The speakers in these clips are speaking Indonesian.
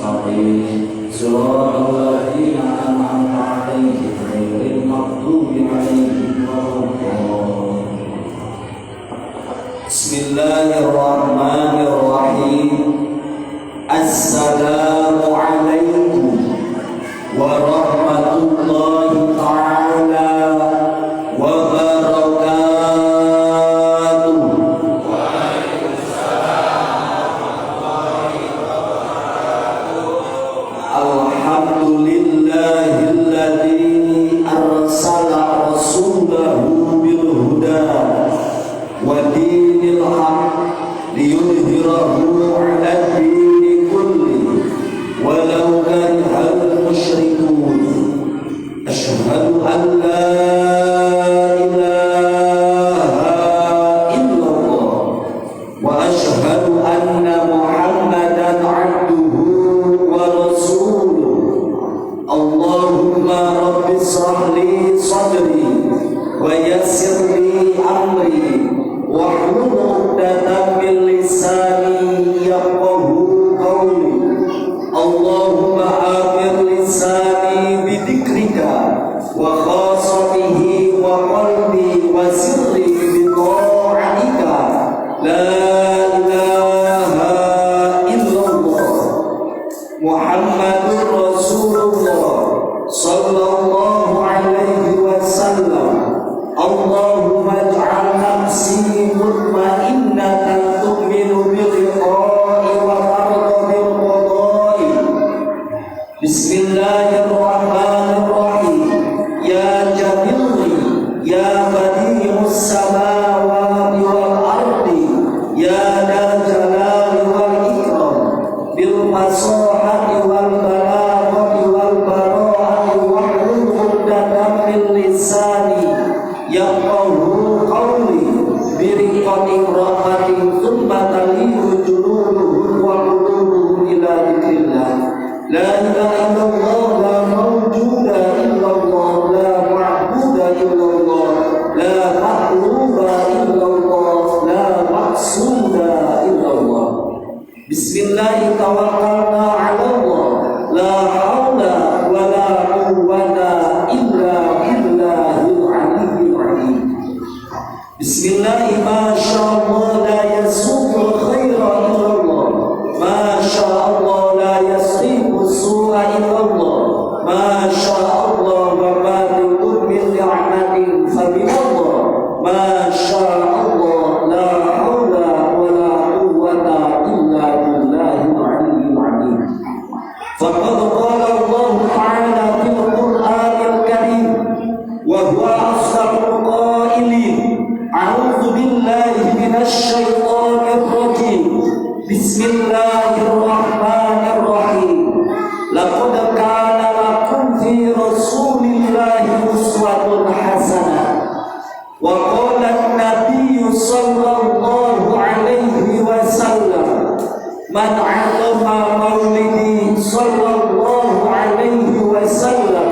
المستقيم صراط الذين أنعمت عليهم غير المغضوب عليهم ولا الضالين. بسم الله الرحمن الرحيم. السلام عليكم ورحمة الله تعالى وبركاته. وعليكم السلام ورحمة الله وبركاته. الحمد لله الذي أرسل رسوله بالهدى ودين الحق ليظهره على الدين كله ولو كره المشركون. أشهد أن لا إله إلا الله وأشهد أن محمدا عبده ورسوله. اللهم رب اشرح لي صدري ويسر لي أمري واحلل عقدة من لساني يفقهوا قولي. اللهم آمر لساني بذكرك وخاصته وقلبي وسري بطاعتك. لا إله إلا الله محمد رسول الله صلى الله عليه وسلم. اللهم اجعل نفسي مطمئنة تؤمن باللقاء وترضى بالقضاء. بسم الله الرحمن الرحيم. يا جميل يا بديع السماوات والأرض يا ذا الجلال والإكرام بالفصاحة والبلاغة والبراءة واحلل عقدة من لساني يفقهوا قولي. برقة رحمة ثم تلين جنودهم وقلوبهم إلى ذكر الله. لا إله إلا الله لا موجود إلا الله لا معبود إلا الله لا مطلوب إلا الله لا مقصود إلا الله. بسم الله توكلنا على الله لا حول ولا قوة إلا بالله العلي العظيم. بسم الله ما شاء الله لا يسوق الخير إلا الله ما شاء الله لا يصرف السوء إلا الله ما شاء الله وما بكم من نعمة فمن الله ما شاء الله لا حول ولا قوة إلا بالله العلي العظيم. فقد قال الله تعالى في القرآن الكريم وهو أصدق القائلين. أعوذ بالله من الشيطان الرجيم. بسم الله الرحمن الرحيم. لقد كان لكم في رسول الله أسوة حسنة. وقال النبي صلى الله عليه وسلم من عظم مولدي صلى الله عليه وسلم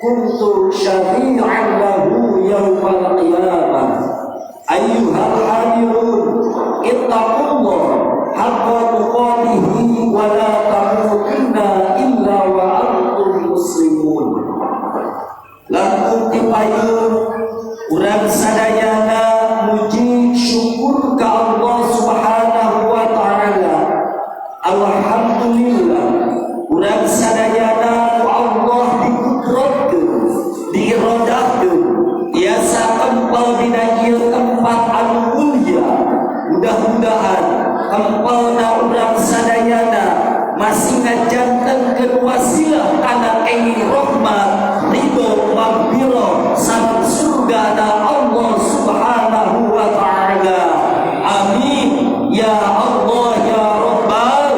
كنت شفيعا له يوم القيامة. أيها الحاضرون اتقوا الله حق تقاته ولا تموتن إلا وأنتم مسلمون. Langkung tipayun urang sadayana muji syukur ka Allah Subhanahu wa taala. Alhamdulillah urang sadayana ku Allah dikudratkeun diiradahkeun biasa tempel dina ieu tempat anu mulia. Mudah-mudahan tempelna urang sadayana masih ngajantenkeun wasilah kana eni rahmat ridho maghfirah sareng surgana Allah Subhanahu wa taala. Amin ya Allah ya rabbal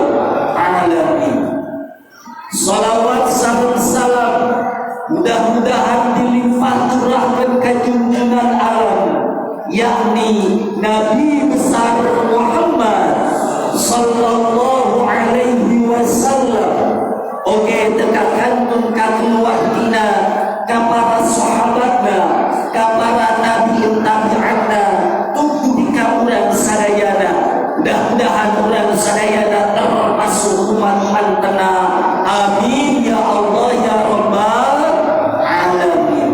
alamin. Salawat sareng salam mudah-mudahan dilimpah curahkeun ka junjungan alam yakni Nabi besar Muhammad sallallahu alaihi wasallam. Oke dekatkan ka keluargina, ka para sahabatna, ka para nabi tabi'anna, tubuh di urang sadayana. Mudah-mudahan urang sadayana termasuk umat manten barokahna. Amin ya Allah ya rabbal alamin.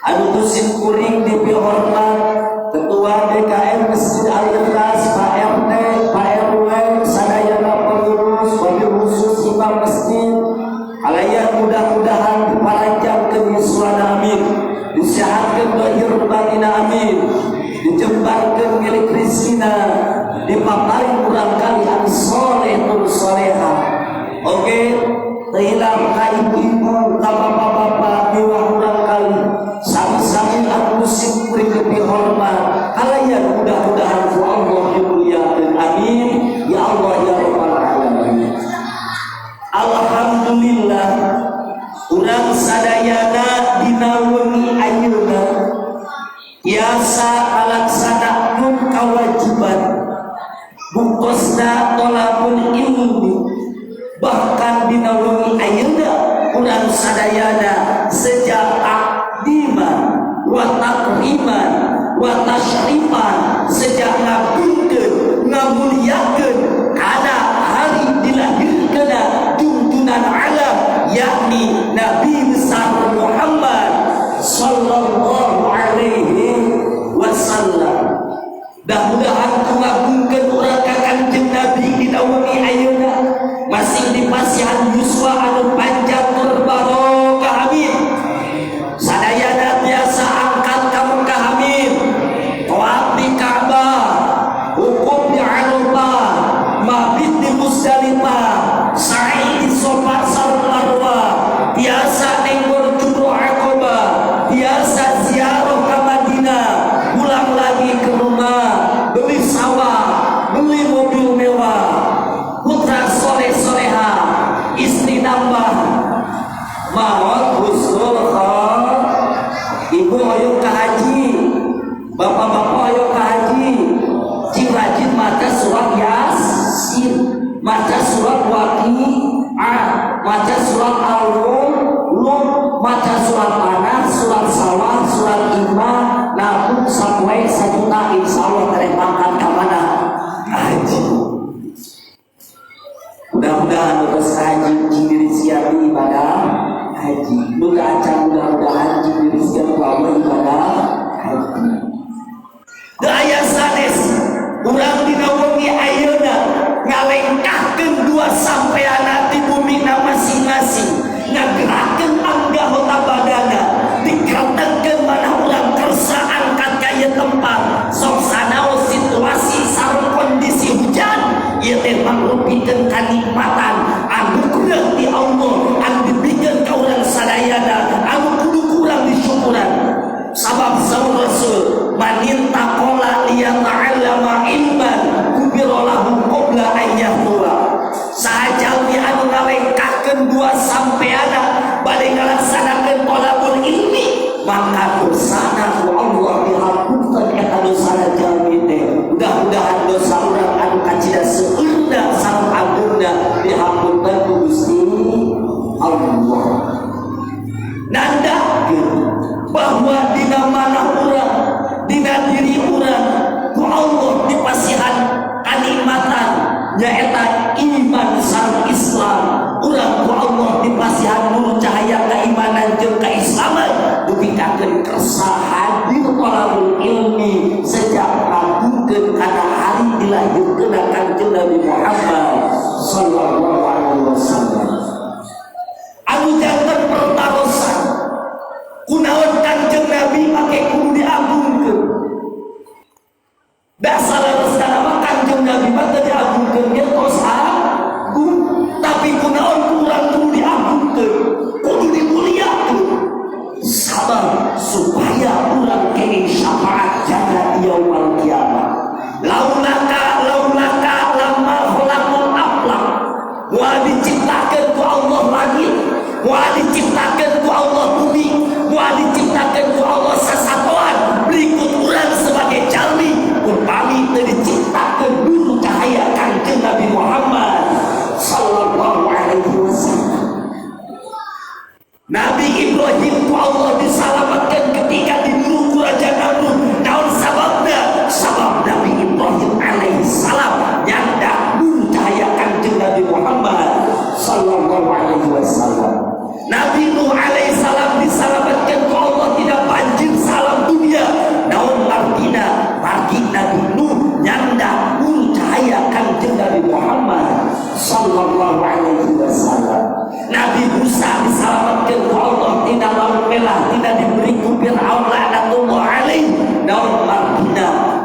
Anu kusim kuring dipihormat Ketua DKM Masjid Al-Ikhlas, Pak RT, Pak RW, sadayana pengurus, wabil khusus imam masjid, kalian mudah-mudahan dipanjangkeun yuswana amin, disehatkeun lahir batina amin, dijembarkeun milik rizkina, dipaparin urang kali anu soleh tur soleha. Oke, teuilang ka ibu-ibu, ka bapak-bapak, miwah urang kali sami-sami anu musik kuring dipihormat, kalian mudah-mudahan ku Allah dimuliakeun. Amin ya Allah ya rabbal alamin. Alhamdulillah urang sadayana dina wengi ayeuna biasa ngalaksanakeun kewajiban bungkosna tolabul ilmi. Bahkan dina wengi ayeuna urang sadayana sejak takdiman wa takriman wa tasyrifan, sejak ngabungkeun ngamuliakeun kana hari dilahirkeunna junjunan alam, yakni Nabi besar Muhammad sallallahu alaihi wasallam. Mudah-mudahan ngabungkeun urang ka Kanjeng Nabi dina wengi ayeuna masih di pasihan yuswa anu panjang tur barokah. Amin. Sadayana biasa angkat ka Mekah. Amin. Tawaf di Ka'bah, wukuf di Arafah, mabit di Musdalifah, sa'i di Safa sareng Marwah, biasa nenggor jumroh Aqabah, biasa ziarah ke Madinah, pulang lagi ke rumah, beli sawah, beli mobil mewah, putra soleh-soleha, istri nambah, maut husnul khotimah. Ibu ayo ke haji, bapak-bapak ayo ke haji, cing rajin maca surat Yasin, maca surat Waqi'ah, maca surat Al-Mulk, maca surat Panas, surat Sawah, surat Iman, nabung sampai 1 juta insyaallah teremakan ke mana? Haji. Mudah-mudahan terus haji diri siap ibadah haji. Mudah-mudahan diri siap ibadah haji. Daya sanes urang dina wengi ayeuna ngalengkahkeun 2 sampeana di bumi masing-masing, ngagerakkeun anggota badana, dikatakeun mana urang kersa angkat ka ieu tempat sok sanaos situasi sareng kondisi hujan ieu teh mangrupikeun kanikmatan anugerah di Allah anu dibikeun ka urang sadayana anu kudu urang disyukuran. Sabab saur Rasul maninta qala liyata'allama ilman kubirolahu qabla ayyahura. Sajalmi anu ngalengkahkeun 2 sampeana bade ngalaksanakeun thalabul ilmi, maka dosana ku Allah dihampunkeun eta dosana jalmi teh. Mudah-mudahan dosa urang anu kacida seueurna sareng agungna dihampunkeun ku Gusti Allah. Nandakeun bahwa dina mana urang, dina diri urang ku Allah dipasihan kanikmatan nyaeta iman sareng Islam. Urang ku Allah dipasihan nur cahaya keimanan jeung keislaman, dipikakeun kersa hadir thalabul ilmi sejak ngabungkeun kana hari dilahirkeunna Kanjeng Nabi Muhammad sallallahu alaihi wasallam. Anu janten pertarosan kunaon Kanjeng Nabi make kudu diagungkeun. Da salerosna mah Kanjeng Nabi mah teu diagungkeun ge tos agung, tapi kunaon urang kudu diagungkeun, kudu dimuliakeun. Sabab supaya urang kene syafaat jana yaumul kiamah. Laulaka lamma khalaqul aflaq. Wa diciptakeun ku Allah langit, wa diciptakeun ku Allah bumi, wa diciptakeun ku Allah sasatoan. Berikut urang sebagai jalmi upami teu diciptakeun nur cahaya Kanjeng Nabi Muhammad sallallahu alaihi wasallam. Nabi Ibrahim ku Allah disalamatkeun ketika dibunuh ku Raja Namrud. Naon sababna? Sabab Nabi Ibrahim alaihi salam nyanda nur cahaya Kanjeng Nabi Muhammad sallallahu alaihi wasallam. Nabi Musa diselamatkan ku Allah tina laut Merah, tidak diberi ku Fir'aun laknatullah alaihi. Naon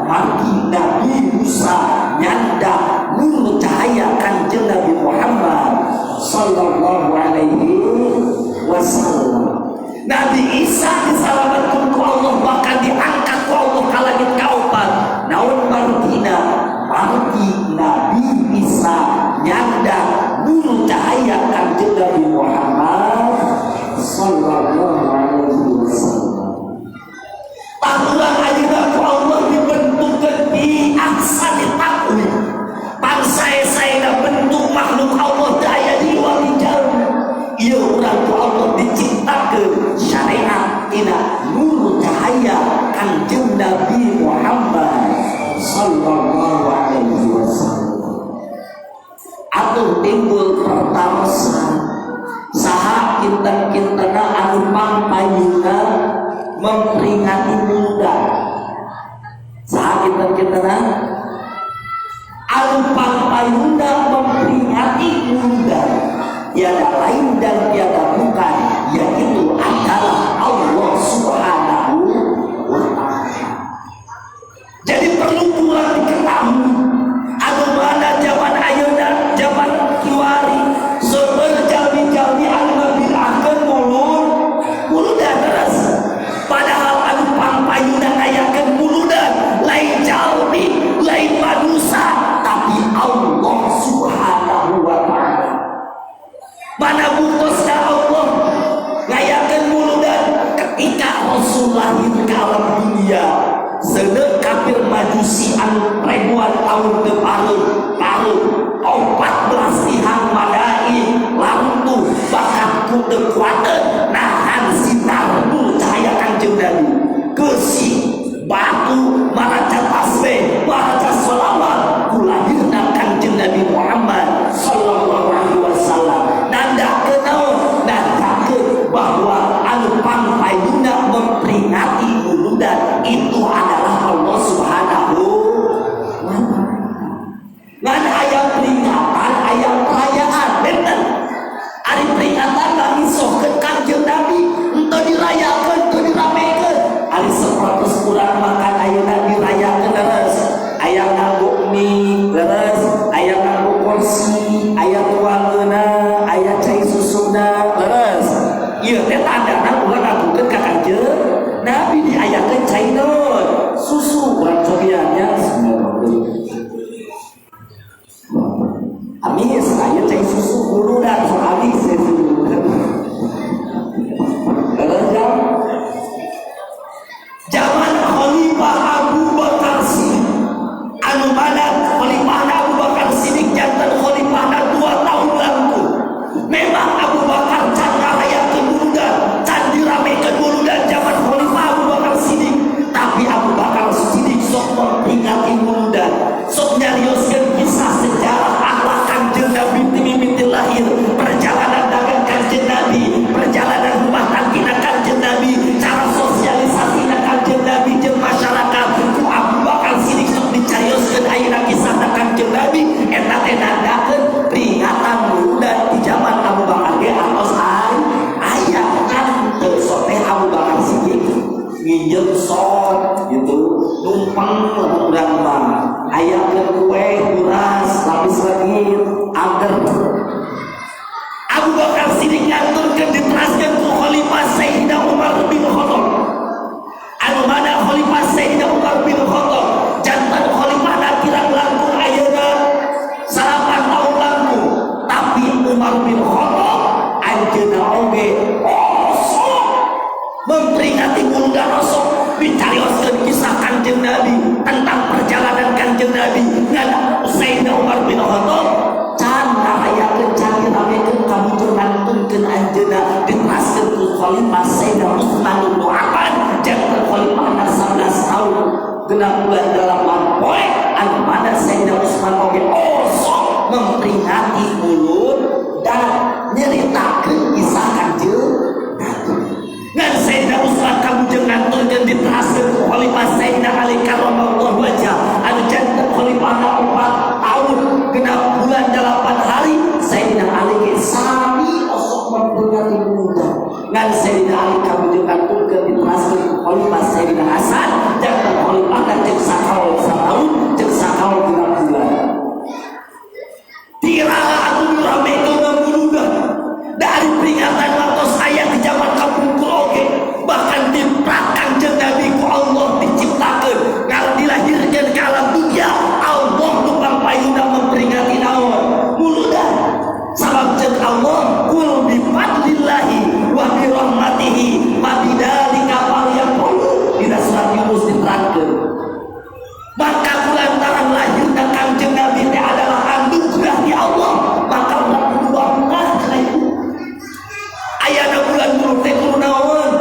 margi Nabi Musa nyanda nur cahaya kanjeng Nabi Muhammad sallallahu alaihi wasallam. Nabi Isa diselamatkan ku Allah, bahkan diangkat ku Allah ka langit kaopat. Naon margi Nabi Isa nyanda nur cahaya kanjeng Nabi Muhammad sallallahu alaihi wasallam. Tahulah ayeuna ku Allah dibentukkeun di ahsani taqwim. Pansaya-sayana bentuk makhluk Allah daya jiwa di jauh. Ieu urang ku Allah diciptakeun syariat tina nur cahaya kanjeng Nabi Muhammad sallallahu alaihi wasallam. Atuh timbul pertarosan saha kinten-kintena anu pampayuna memperingati muda. Saha kinten-kintena anu pampayuna memperingati muda, tiada lain dan tiada bukan, yaitu adalah Allah Subhanahu wa ta'ala. Jadi perlu pula diketahui anu mana zaman ayeuna zaman kiwari seueur jalmi-jalmi anu ngabirahkeun muludan terus. Padahal anu pampayuna ngayakeun muludan lain jalmi, lain manusia, tapi Allah Subhanahu wa ta'ala. Mana bukosna Allah ngayakeun muludan ketika Rasul lahir ke alam dunia. Seuneu kafir majusi anu ribuan tahun teu pareuh 14 tihang madai lamtu bakat ku teu kuateun nahan sinar nur cahaya kanjeng Nabi. Keusi batu maraca tasbih maraca sholawat ku lahirna kanjeng Nabi Muhammad sallallahu alaihi wasallam. Nandakeun bahwa anu pampayuna memperingati muludan itu adalah Allah Subhanahu wa ta'ala. Ngan aya peringatan, aya perayaan, benten. Ari peringatan ngisohkeun kanjeng Nabi, henteu dirayakeun, henteu diramekeun. Ari 100 urang makan ayeuna dirayakeun leres. Aya nganggo mie leres, aya nganggo kursi, aya tuangeuna, aya cai susuna leres. Ieu teh tandana urang ngagukeun ka kanjeng Nabi diayakeun cai naon? Susu. Urang cobiannya amis aya cai susu muludan sok amis itu. Zaman Khalifah Abu Bakar Siddiq anu mana Khalifah Abu Bakar Siddiq janten Khalifah 2 tahun langkung. Memang Abu Bakar can ngarayakeun muludan, can diramekeun muludan zaman Khalifah Abu Bakar Siddiq. Tapi Abu Bakar Siddiq sok memperingati muludan, sok nyarioskeun kisah sejarah akhlak kanjeng Nabi mimiti lahir, perjalanan dagang kanjeng Nabi, perjalanan rumah tangga kanjeng Nabi, cara sosialisasi kanjeng Nabi jeung masyarakat. Ku Abu Bakar Siddiq sok dicarioskeun ayeuna kisah kanjeng Nabi eta teh nandakeun peringatan muludan di zaman Abu Bakar ge atos aya kan teu sok teh Abu Bakar Siddiq nginjeun sok gitu numpang urang mah aya kue beras lapis legit agar Abu Bakar Siddiq ngaturkeun diteraskeun ku Khalifah Sayyidina Umar bin Khattab. Anu mana Khalifah Sayyidina Umar bin Khattab janten Khalifah kirang langkung ayeuna 8 tahun langkung, tapi Umar bin Khattab anjeunna oge osok memperingati muludan osok dicarioskeun kisah kanjeng Nabi tentang perjalanan kanjeng Nabi. Ngan Sayyidina Umar bin Khattab can ngarayakeun can diramekeun kabujur nantungkeun anjeunna diteraskeun ku Khalifah Sayyidina Utsman bin Affan janten Khalifah 11 tahun genap bulan 8 poe anu mana Sayyidina Utsman oge osok memperingati mulud dan nyeritakeun kisah kanjeng Nabi. Ngan Sayyidina Utsman kabujur nantungkeun diteraskeun ku Khalifah Sayyidina Ali karramallahu wajhah anu janten Khalifah 4 tahun genap bulan khalifah Sayyidina Hasan jangan khalifah dan cek sakau setahun cek sakau 6 bulan tiraha aku rame itu membunuh dari peringatan waktu saya di zaman kampung Puloge bahkan di prakang jeung Nabi ku Allah diciptakan kalau dilahirkan ke alam dunia Allah tukang payuna memperingati naon muludan sabab jeung Allah kul bi fadlillahi wa bi rahmatihi fa bidzalika falyaqulu dina surat Yunus diterangkeun maka kulantaran lahirna Kangjeng Nabi teh adalah anugerah di Allah maka ulah berdua bunga cenah itu ayana bulan bulu teh kudu naon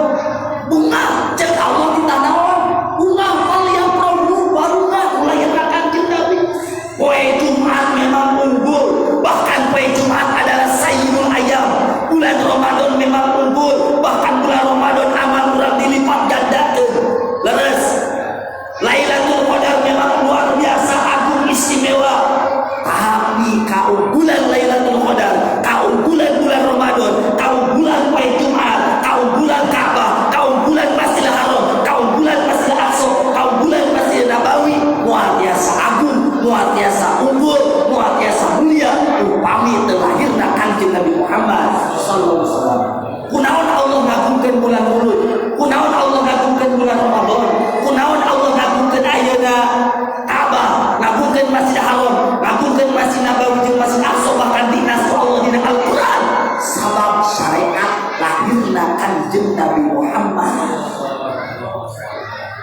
bunga cek Allah kita naon bunga falyaqulu baruna lahirna Kangjeng Nabi poe Jumat memang unggul bahkan poe Jumat adalah sayyidul ayam bulan Ramadan memang unggul bahkan bulan Ramadan amal urang dilipat gandakeun leres Lailatul Qadar memang luar biasa agung istimewa tapi bulan Lailatul Qadar bulan Ramadan bulan poe Jumat bulan Ka'bah bulan Masjidil Haram bulan Masjidil Aqsa bulan Masjid Nabawi luar biasa agung luar biasa unggul luar biasa mulia upami terlahirna Kanjeng Nabi Muhammad sallallahu alaihi wasallam kunaon Allah ngagungkeun bulan Mulud kunaon Allah ngagungkeun bulan Ramadan kunaon Allah ngagungkeun ayeuna Ka'bah ngagungkeun Masjidil Haram ngagungkeun Masjid Nabawi jeung Masjid Aqsa bahkan dinas Allah dina Al-Qur'an sabab syariat lahirna Kanjeng Nabi Muhammad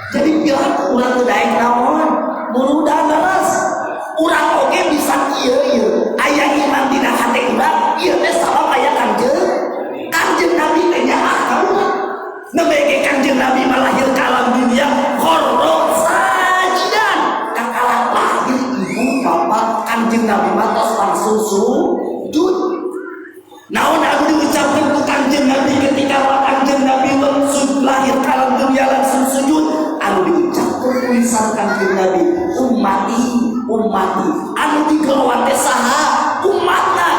jadi bilang urang teu daek naon muludan leres urang oge bisa ieu aya iman dina hate urang ieu teh sabab aya Kanjeng Nabi teh nyaah ka urang nemege Kanjeng Nabi malahir ka alam dunia khorro sajidan kakalah lahir ibu bapak Kanjeng Nabi matos langsung sujud naon anu diucapkeun ku Kanjeng Nabi ketika Kanjeng Nabi langsung lahir ka alam dunia langsung sujud anu diucapkeun ku lisan Kanjeng Nabi ummati anu digelowat teh saha umatna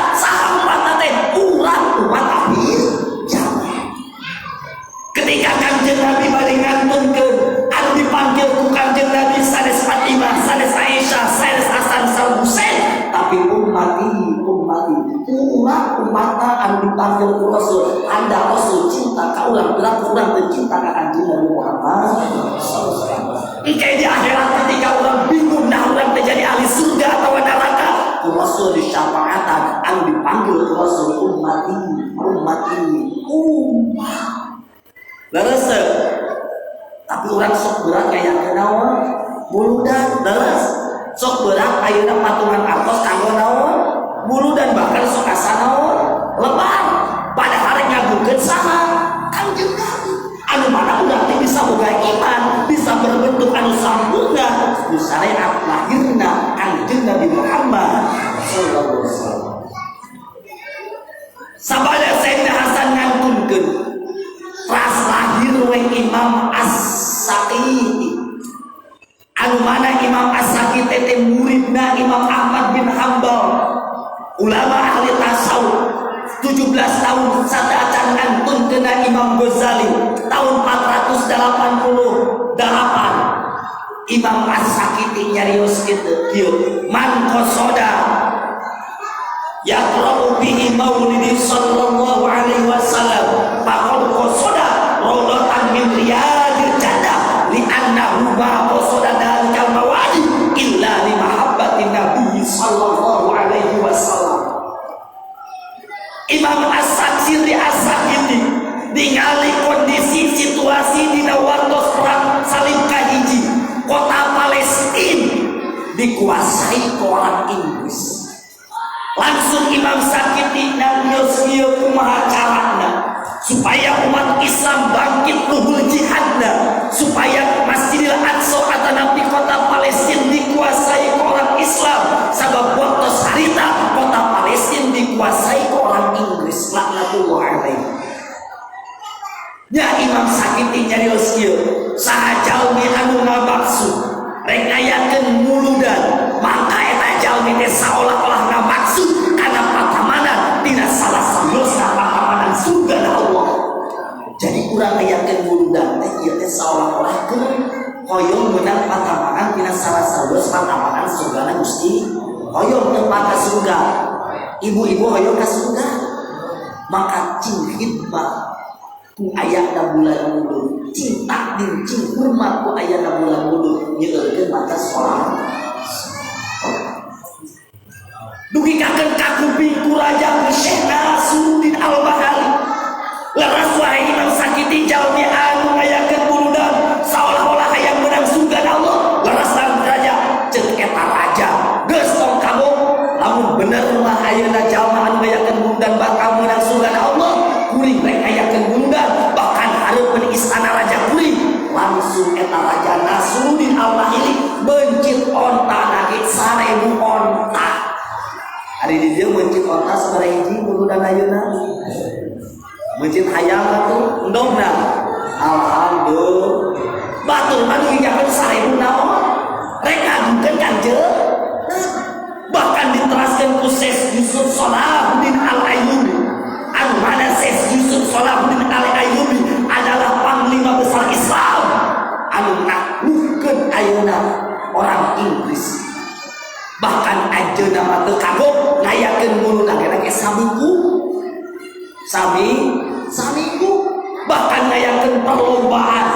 teh urang umat akhir zaman ketika Kanjeng Nabi bari ngantunkeun anu dipanggil ku Kanjeng Nabi sanes Fatimah sanes Aisyah sanes Hasan sareng Husain tapi ummati urang umatna anu dipanggil ku Rasul anda Rasul cinta ka urang berarti urang teu cinta ka Kanjeng Nabi Muhammad sallallahu alaihi wasallam engke di akhirat ketika urang bingung nah urang teh jadi ahli surga atau neraka ku Rasul di syafaatan anu dipanggil ku Rasul ummati leres tapi urang sok berat kayak naon muludan leres sok berat ayeuna patungan artos kanggo naon muludan bahkan sok asa naon lebar pada hari ngagungkeun saha Kanjeng Nabi anu mana urang teh bisa boga iman bisa berbentuk anu sampurna ku syariat lahirna Kanjeng Nabi Muhammad sallallahu alaihi wasallam sabada Sayyidina Hasan ngantunkeun ras lahir we Imam As-Saqiti anu mana Imam As-Saqiti teh muridna Imam Ahmad bin Hanbal ulama ahli tasawuf 17 tahun sadaacan ngantunkeun Imam Ghazali tahun 488 Imam As-Saqiti nyarios kitu man qasoda yaqra'u bihi maulidi sallallahu alaihi wasallam faqad qasoda rawdatan min riyadil jannah li'annahu ma qasoda dalikal mawadi illa li mahabbatin nabi sallallahu alaihi wasallam Imam As-Saqiti ningali kondisi situasi dina wartos perang salib kahiji kota Palestina dikuasai ku orang Inggris langsung Imam Saqiti nanggeus ieu kumaha carana supaya umat Islam bangkit luhur jihadna supaya Masjidil Aqsa atanapi kota Palestina dikuasai ku orang Islam sabab waktu harita kota Palestina dikuasai ku orang Inggris laknatullah alaihi nya Imam Saqiti nyarios ieu saha jalmi anu ngamaksud rek ngayakeun muludan maka eta jalmi teh saolah-olah ngamaksud kana patamanan dina salah sabeusna patamanan surga Allah jadi urang ngayakeun muludan teh ieu teh seolah-olah ke hoyong menang patambahan tina salah saudara patambahan surga Gusti hoyong tempat ke surga ibu-ibu hoyong ke surga maka cing hikmah ku aya da bulan mulu cinta din cing hormat ku aya da bulan mulu nyeukeun mata salat dugi kakeun kakuping ku raja Syekh Nasruddin Al-Bahali leres wae Imam Sakiti jalmi anu ngayakeun burudan seolah-olah hayang menang surga Allah leres raja ceuk eta raja geus tong kamu lamun bener mah ayeuna jalma anu ngayakeun burudan bakal menang surga Allah kuring rek ngayakeun burudan bahkan hareupeun istana raja kuring langsung eta raja Nasruddin Al-Bahili mencit onta nagih 1000 onta hari di dia mencit onta 1000 burudan ayeuna mencit hayang atuh endogna alhamdulillah batur mah dijakeun 1000 naon rek ngadukeun kanjeun bahkan diteraskeun ku Syekh Yusuf Salahuddin Al-Ayyubi anu mana Syekh Yusuf Salahuddin Al-Ayyubi adalah panglima besar Islam anu naklukeun ayeuna orang Inggris bahkan ajeuna mah teu kagok ngayakeun burudan ge saminggu bahkan ngayakeun perlombaan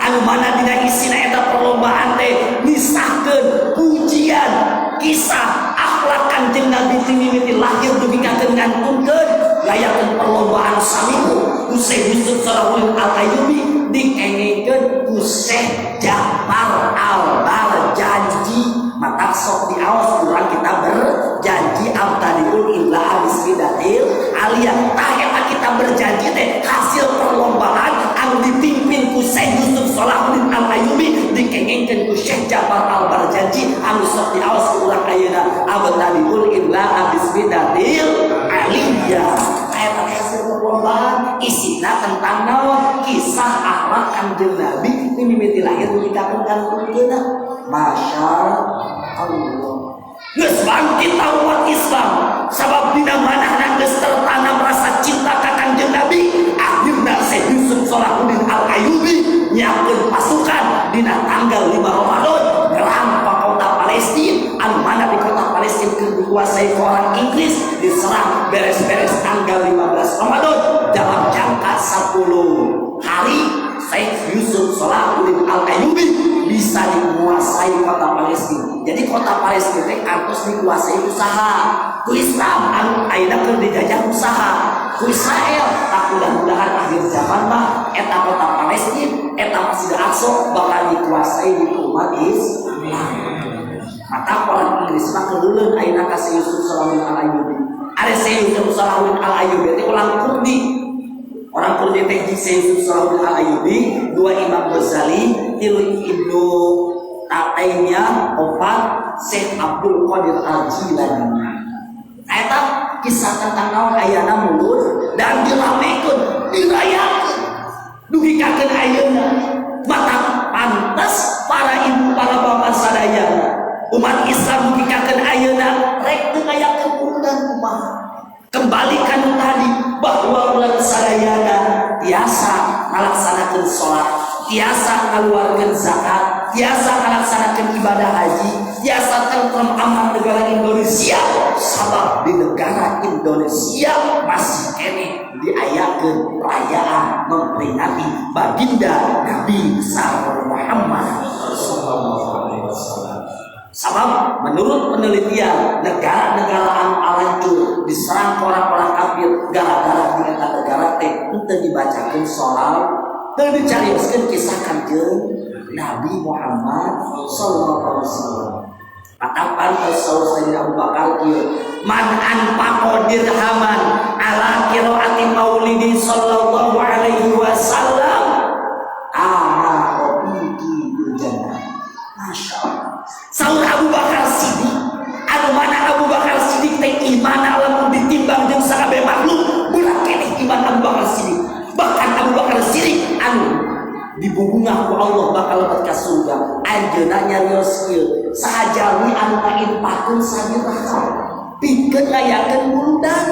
anu mana dina isina eta perlombaan teh nisahkeun pujian kisah akhlak Kanjeng Nabi mimiti lahir dugi kakeun ngantunkeun ngayakeun perlombaan saminggu ku Syekh Yusuf Salahuddin Al-Ayyubi dikengekeun ku Syekh Ja'far Al-Barjanji maka sok diaos urang kita berjanji abtadiul illa bismidatil aliyah tah eta kita berjanji teh hasil perlombaan anu dipimpin ku Syekh Yusuf Salahuddin Al-Ayyubi dikengengkeun ku Syekh Ja'far Al-Barjanji anu sok diaos urang ayeuna abtadiul illa bismidatil aliyah eta hasil perlombaan isina tentang naon kisah akhlak Kanjeng Nabi mimiti lahir dugi kakeun kantunkeunna Masya Allah geus bangkit umat Islam sabab dina manahna geus tertanam rasa cinta ka Kanjeng Nabi akhirna Syekh Yusuf Salahuddin Al-Ayyubi nyiapkeun pasukan dina tanggal 5 Ramadan nyerang ka kota Palestina anu mana di kota Palestina keur dikuasai ku orang Inggris diserang beres-beres tanggal 15 Ramadan dalam jangka 10 hari Syekh Yusuf Salahuddin Al-Ayyubi bisa dikuasai kota Palestina. Jadi kota Palestina harus dikuasai usaha ku Islam anu ayeuna keur dijajah usaha ku Israel. Tak mudah-mudahan akhir zaman mah eta kota Palestina eta Masjid Al-Aqsa bakal dikuasai di umat Islam. Maka orang Inggris mah keulueun ayeuna ka Syekh Yusuf Salahuddin Al-Ayyubi. Are Syekh Yusuf Salahuddin Al-Ayyubi teh ulang Kurdi. Orang Kurdi teh Syekh Yusuf Salahuddin Al-Ayyubi, 2 Imam Ghazali, 3 Ibnu Taimiyah, 4 Syekh Abdul Qadir Al-Jilani. Eta kisah tentang naon ayana mulut dan diramekeun, dirayakeun. Dugi kakeun ayeuna mata pantas para ibu para bapak sadayana. Umat Islam dugi kakeun ayeuna rek teu ngayakeun burudan kumaha. Kembalikan tadi bahwa bulan sadayana biasa melaksanakan sholat, biasa mengeluarkan zakat, biasa melaksanakan ibadah haji, biasa tentrem aman negara Indonesia. Sabab di negara Indonesia masih kene diayakeun perayaan memperingati baginda Nabi besar Muhammad sallallahu alaihi wasallam. Sabab menurut penelitian negara-negara anu alancur diserang orang-orang kafir gara-gara di eta negara teh teu dibacakeun salat, teu dicarioskeun kisah Kanjeng Nabi Muhammad sallallahu alaihi wasallam. Atapan Sayyidina Abu Bakar kieu man anfaqa dirhaman ala qiraati maulidi sallallahu alaihi wasallam ana qabiki bil jannah. Masyaallah. Saur Abu Bakar Siddiq anu mana Abu Bakar Siddiq teh iman lamun ditimbang jeung sakabeh makhluk budak keneh iman Abu Bakar Siddiq. Bahkan Abu Bakar Siddiq anu dibubungah ku Allah bakal lebet ka surga. Anjeunna nyarios kieu sahajawi anu ngainfaqkeun sabiraha pikeun ngayakeun burudan.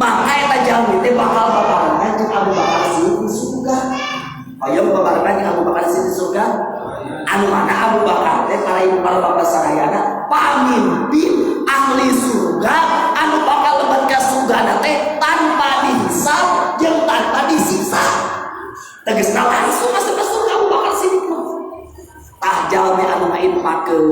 Maka eta jalmi teh bakal babarengan jeung Abu Bakar Siddiq di surga. Ayo babarengan Abu Bakar Siddiq surga. Anu mana Abu Bakar teh para ibu para bapak sadayana pamimpin ahli surga anu bakal lebat ka surga teh tanpa dihisab jeung tanpa disiksa. Tegasna langsung masuk ke surga Abu Bakar Siddiq mah. Tah jalmi anu ngainpakeun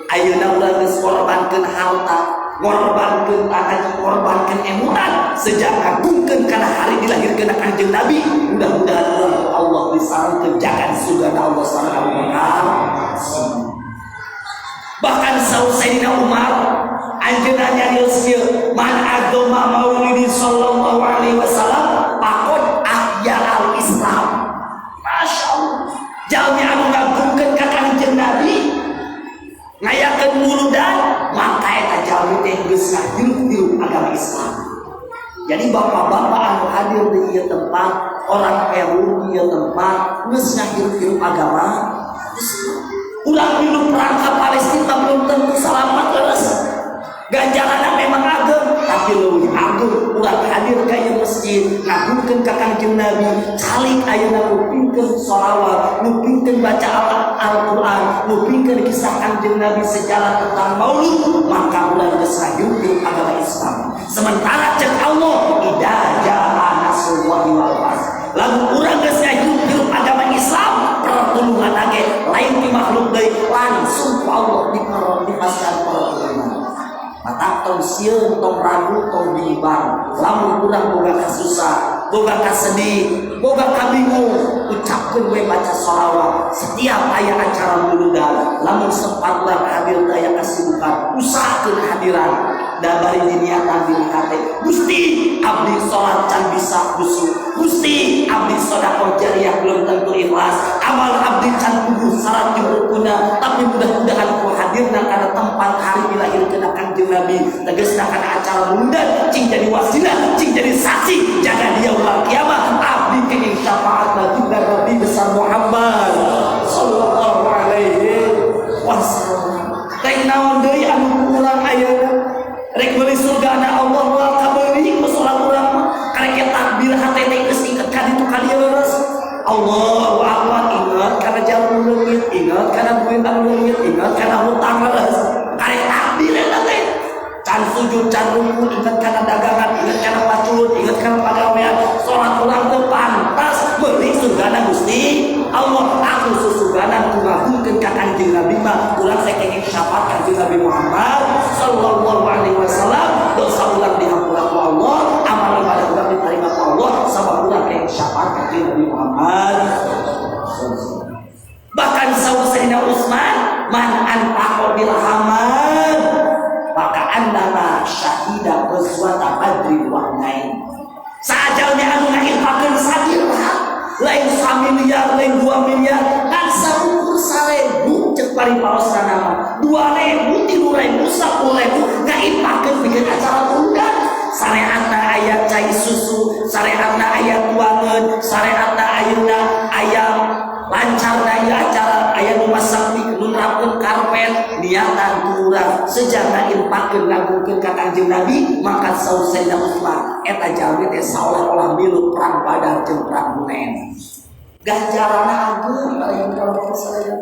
ayeuna ulah geus korbankeun harta, korbankeun tanah, korbankeun emunan sejak ngagungkeun kana hari dilahirkeun Kanjeng Nabi. Mudah-mudahan Allah disarengkeun jagan surga Allah Subhanahu wa taala. Bahkan Sayyidina Umar anjeunna nyarios kieu, man agama maulidi sallallahu alaihi wasallam faqad ahya al-Islam. Masyaallah. Jalmi anu ngagungkeun ka Kanjeng Nabi ngayakeun muludan maka eta jalmi teh geus ngahirup agama Islam. Jadi bapak-bapak anu hadir di ieu tempat, orang Peru di ieu tempat geus ngahirup agama Islam. Ulang hidup perang ke Palestina belum tentu selamat terus. Ganjaranna memang ageng, tapi leuwih ageng ulang hadir ka ieu masjid, ngagungkeun ka Kanjeng Nabi, calik ayeuna ngupingkeun shalawat, ngupingkeun baca Al-Qur'an, ngupingkeun kisah Kanjeng Nabi sejarah tentang Maulid, maka ulah geus ngayukeun agama Islam. Sementara cek Allah, idza jaa nasrullahi wal fath. Lamun urang geus ngayukeun agama Islam, pertulungan lagi lain di makhluk deui langsung ku Allah dipaskan pertulungan. Mata tong sieun tong ragu tong bimbang lamun urang boga kasusah boga kasedih boga kabingung ucapkeun we baca shalawat setiap aya acara muludan lamun sempat urang hadir aya kasibukan usahakeun hadiran da bari diniatan di hate Gusti abdi salat can bisa khusyuk Gusti abdi sedekah jariyah belum tentu ikhlas amal abdi can kudu syarat rukuna tapi mudah-mudahan ku hadirna kana tempat hari dilahirkeun Kanjeng Nabi tegasna kana acara muludan cing jadi wasilah cing jadi saksi jaga dia ulang kiamat abdi kenging syafaat bagi Nabi besar Muhammad sallallahu alaihi wasallam. Teh naon deui anu ulang ayeuna rek meuli surgana Allah ulang kabeuli ku salat urang mah karek takbir hate teh geus inget ka ditu ka dieu leres Allahu akbar ingat kana jarum leungit ingat kana duit anu leungit ingat kana hutang leres karek takbir eta teh can sujud can ruku ingat kana dagangan ingat kana paculut ingat kana pagawean salat urang teu pantas meuli surgana Gusti Allah aku susugana ku ngagungkeun ka Kanjeng Nabi mah urang sakenging syafaat Kanjeng Nabi Muhammad sallallahu alaihi wasallam dosa urang dihampura ku Allah amal ibadah urang diterima ku Allah sabab urang kenging syafaat Kanjeng Nabi Muhammad. Bahkan Sayyidina Utsman man anfaqa bil hamal maka annama syahida ghazwata badri wa hunain. Sajalna anu ngainfakeun sadirah lain 1 miliar lain 2 miliar kan saukur 1000 cek pariparosna nama 2000 3000 10.000 ngainfakeun bikin acara muludan sareatna aya cai susu sareatna aya tuangeun sareatna ayeuna aya lancarna ieu acara aya nu masakti nu nerapkeun karpet niatan kurang sejak ngainfakeun ngagungkeun ka Kanjeng Nabi maka Sayyidina Utsman eta jalmi teh saolah-olah milu perang Badar jeung perang Hunain ganjaranna ageung aya kalau saya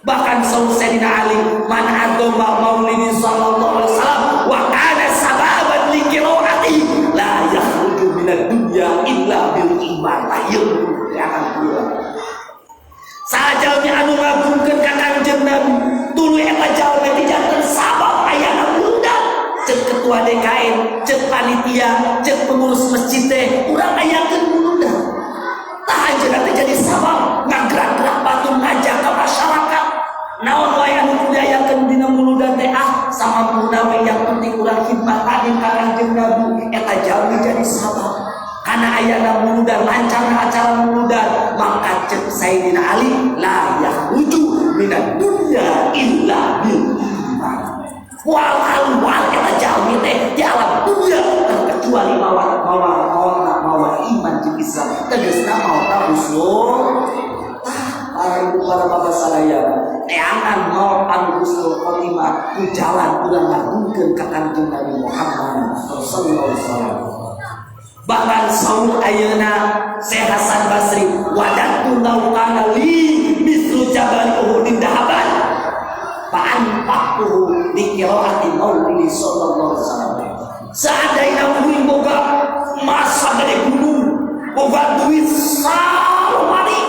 bahkan Sayyidina Ali man agama maulidi sallallahu alaihi wasallam wa kana sababan li qiraati la yakhruju minad dunya illa bil iman ayeun akan pulang sajalmi anu ngagungkeun ka Kanjeng Nabi tuluy eta jalmi teh janten sabab ayana muludan cek ketua DKN cek panitia cek pengurus masjid teh urang ayakeun muludan tah anjeunna teh jadi sabab ngagrak-gerak batu ngajak ka masyarakat naon wae anu kudayakeun dina muludan teh samampuna we yang penting urang khidmat tadim ka Kanjeng Nabi eta jalmi jadi sabab kana ayana muludan lancarna acara muludan maka cek Sayyidina Ali la yakhruju minad dunya illa bil iman wal eta jalmi teh di alam dunya kecuali mawa iman jeung Islam tegasna mawa husnul para ibu para bapak sadaya teangan mawa anu husnul khotimah ku jalan urang ngagungkeun ka Kanjeng Nabi Muhammad sallallahu alaihi wasallam Bahkan saur ayeuna Syekh Hasan Basri, wadattu law kana li mislu jabal Uhudin dahaban fa'anfaqtuhu li qiraati maulidi sallallahu alaihi wasallam. Seandainya kuring boga masa gede gunung, boga duit salomari,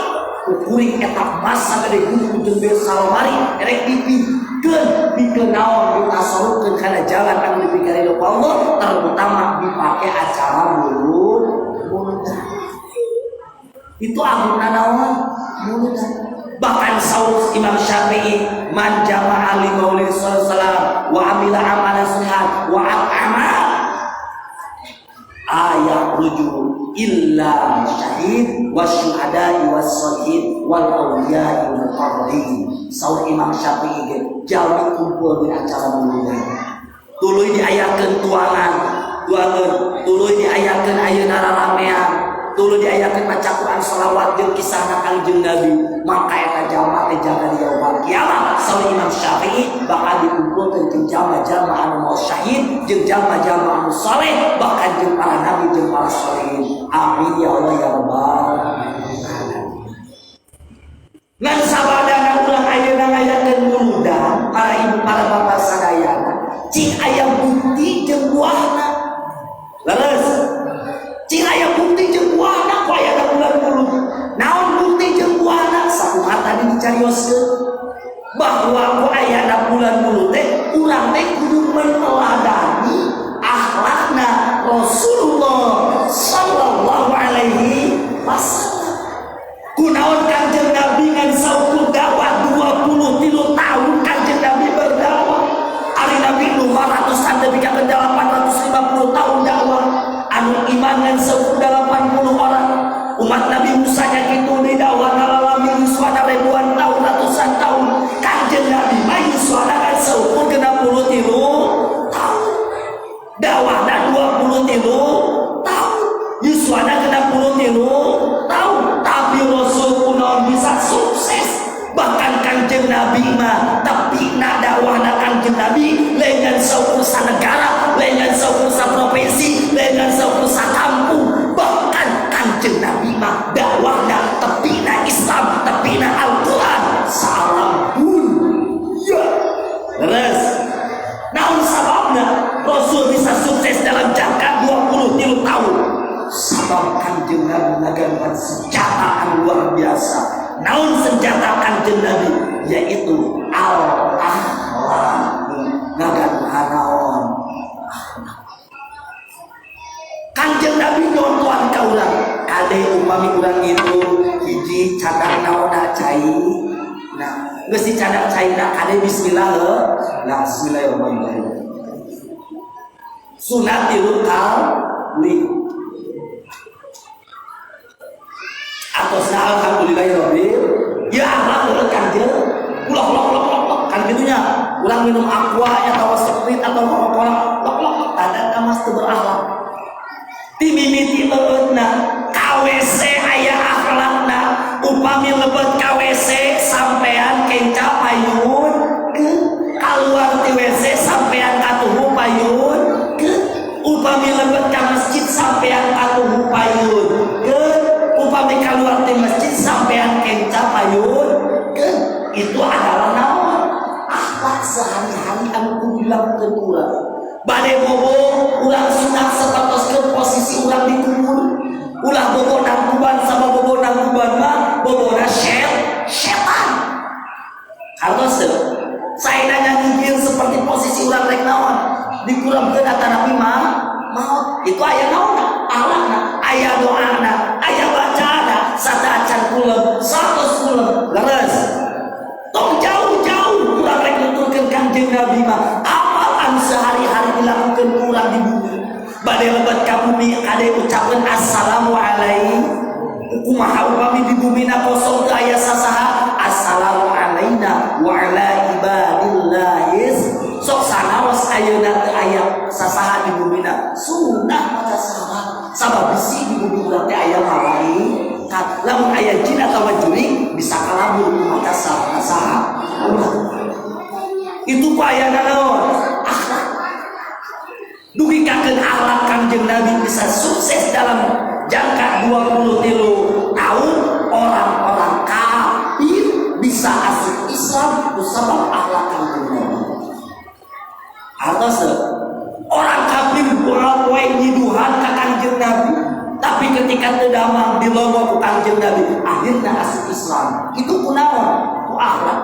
kuring eta masa gede gunung jeung duit salomari erek dipikeun pikeun naon ditasarukeun kana jalan anu dipikari ku Allah, terutama dipake acara muludan. Itu agungna naon? Muludan. Bahkan saur Imam Syafi'i, man jama'a li maulid sallallahu alaihi wasallam wa amila amalan salihan wa at'ama ayat rujuk illa syahid wasyuhada'i wassalihin wal awliya'i wal muqarrabin. Saur Imam Syafi'i ge jalmi kumpul di acara muludan. Tuluy diayakeun tuangan, tuluy diayakeun ayeuna raramean, tuluy diayakeun maca Quran shalawat jeung kisahna Kangjeng Nabi. Maka eta jalma teh jaga di yaumul kiamat. Saur Imam Syafi'i bakal dikumpulkeun jeung jalma-jalma anu mau syahid jeung jalma-jalma anu saleh, bahkan jeung para nabi jeung para sholihin. Amin ya Allah ya rabbal alamin. Ngan sabadana ulang ayeuna ngayakeun muludan, para ibu para bapak sadayana, cing aya bukti jeung buahna. Leres. Cing aya bukti jeung buahna ku aya bulan mulud. Naon bukti jeung buahna? Sakumaha tadi dicarioskeun bahwa ku aya bulan mulud teh urang teh kudu meneladani akhlakna Rasulullah sallallahu alaihi wasallam. Kunaon Kanjeng Nabi ngan saukur dakwah 23 tahun Kanjeng Nabi berdakwah. Ari Nabi 500-an lebih ka 850 tahun dakwah. Anu iman ngan saukur 80 orang. Umat Nabi Musa nya kitu di dakwah lalami yuswana ribuan tahun, ratusan tahun. Kanjeng Nabi mah yuswana kan saukur 63 tahun. Dakwahna 23 tahun. Yuswana 63 tahun. Tapi Rasul kunaon bisa sukses. Bahkan Kanjeng Nabi mah tapi dakwahna Kanjeng Nabi lain saukur sanegara, lain saukur saprovinsi, lain saukur sakampung. Bahkan Kanjeng Nabi mah dakwahna tepina Islam, tepina Al-Qur'an salam pun. Ya. Terus naon sababna Rasul bisa sukses dalam jangka 23 tahun? Sabab Kanjeng Nabi ngagambar senjata anu luar biasa. Naon senjata Kanjeng Nabi? Yaitu al-akhlaq. Ngagambar naon? Kanjeng Nabi nyontohan ka urang. Ade upami urang itu hiji cadak naonna cai. Nah, geus dicadak caina ade bismillah heuh. Nah, bismillahirrahmanirrahim. Sunat dilukal li atosna alhamdulillahirabbil ya akhlak Kanjeng ulah kan gitunya ulang minum aqua atau sprite atau Coca-Cola lok tanda mas teu berakhlak timimiti leutna KWC aya akhlakna upami lebet KWC sampean kenca payun keluar ti WC sampean katuhu payun upami lebet ka masjid sampean katuhu payun upami keluar di masjid sampean kenca payun itu adalah naon akhlak sehari-hari anu kudu dilakukeun urang. Bade bobo urang sunat satatoskeun posisi urang di kubur. Ulah bobo nangkuban sama bobo nangkuban mah bobona setan. Hartos teu saena nyingkir seperti posisi urang rek naon dikurangkeun atanapi mah maot. Itu aya naon akhlakna, aya doana, aya bacaana, sadacan kulem, 100 kulem. Leres. Tong jauh-jauh urang rek nuturkeun Kanjeng Nabi mah amalan sehari-hari dilakukeun urang di bumi. Bade lebat ka bumi ade ucapkeun assalamu alaikum. Kumaha upami di bumina kosong teu aya sasaha? Assalamu alaina wa ala ibadillahis. Sok sanaos ayeuna teu aya sasaha di bumina. Sunah maca salat. Sabab bisi di bumi urang teh aya malaikat. Lamun aya jin atawa jurig bisa kalabur maca saha. Itu ku aya naon? Akhlak. dugikakeun akhlak Kangjeng Nabi bisa sukses dalam jangka 23 tahun. Orang-orang kafir bisa asup Islam kusabab akhlak Kangjeng Nabi. Artos orang kafir orang wae nyiduhan ka Kangjeng Nabi, tapi ketika teu damang dilongok ku Kangjeng Nabi akhirna asup Islam. Itu kunaon? Ku akhlak.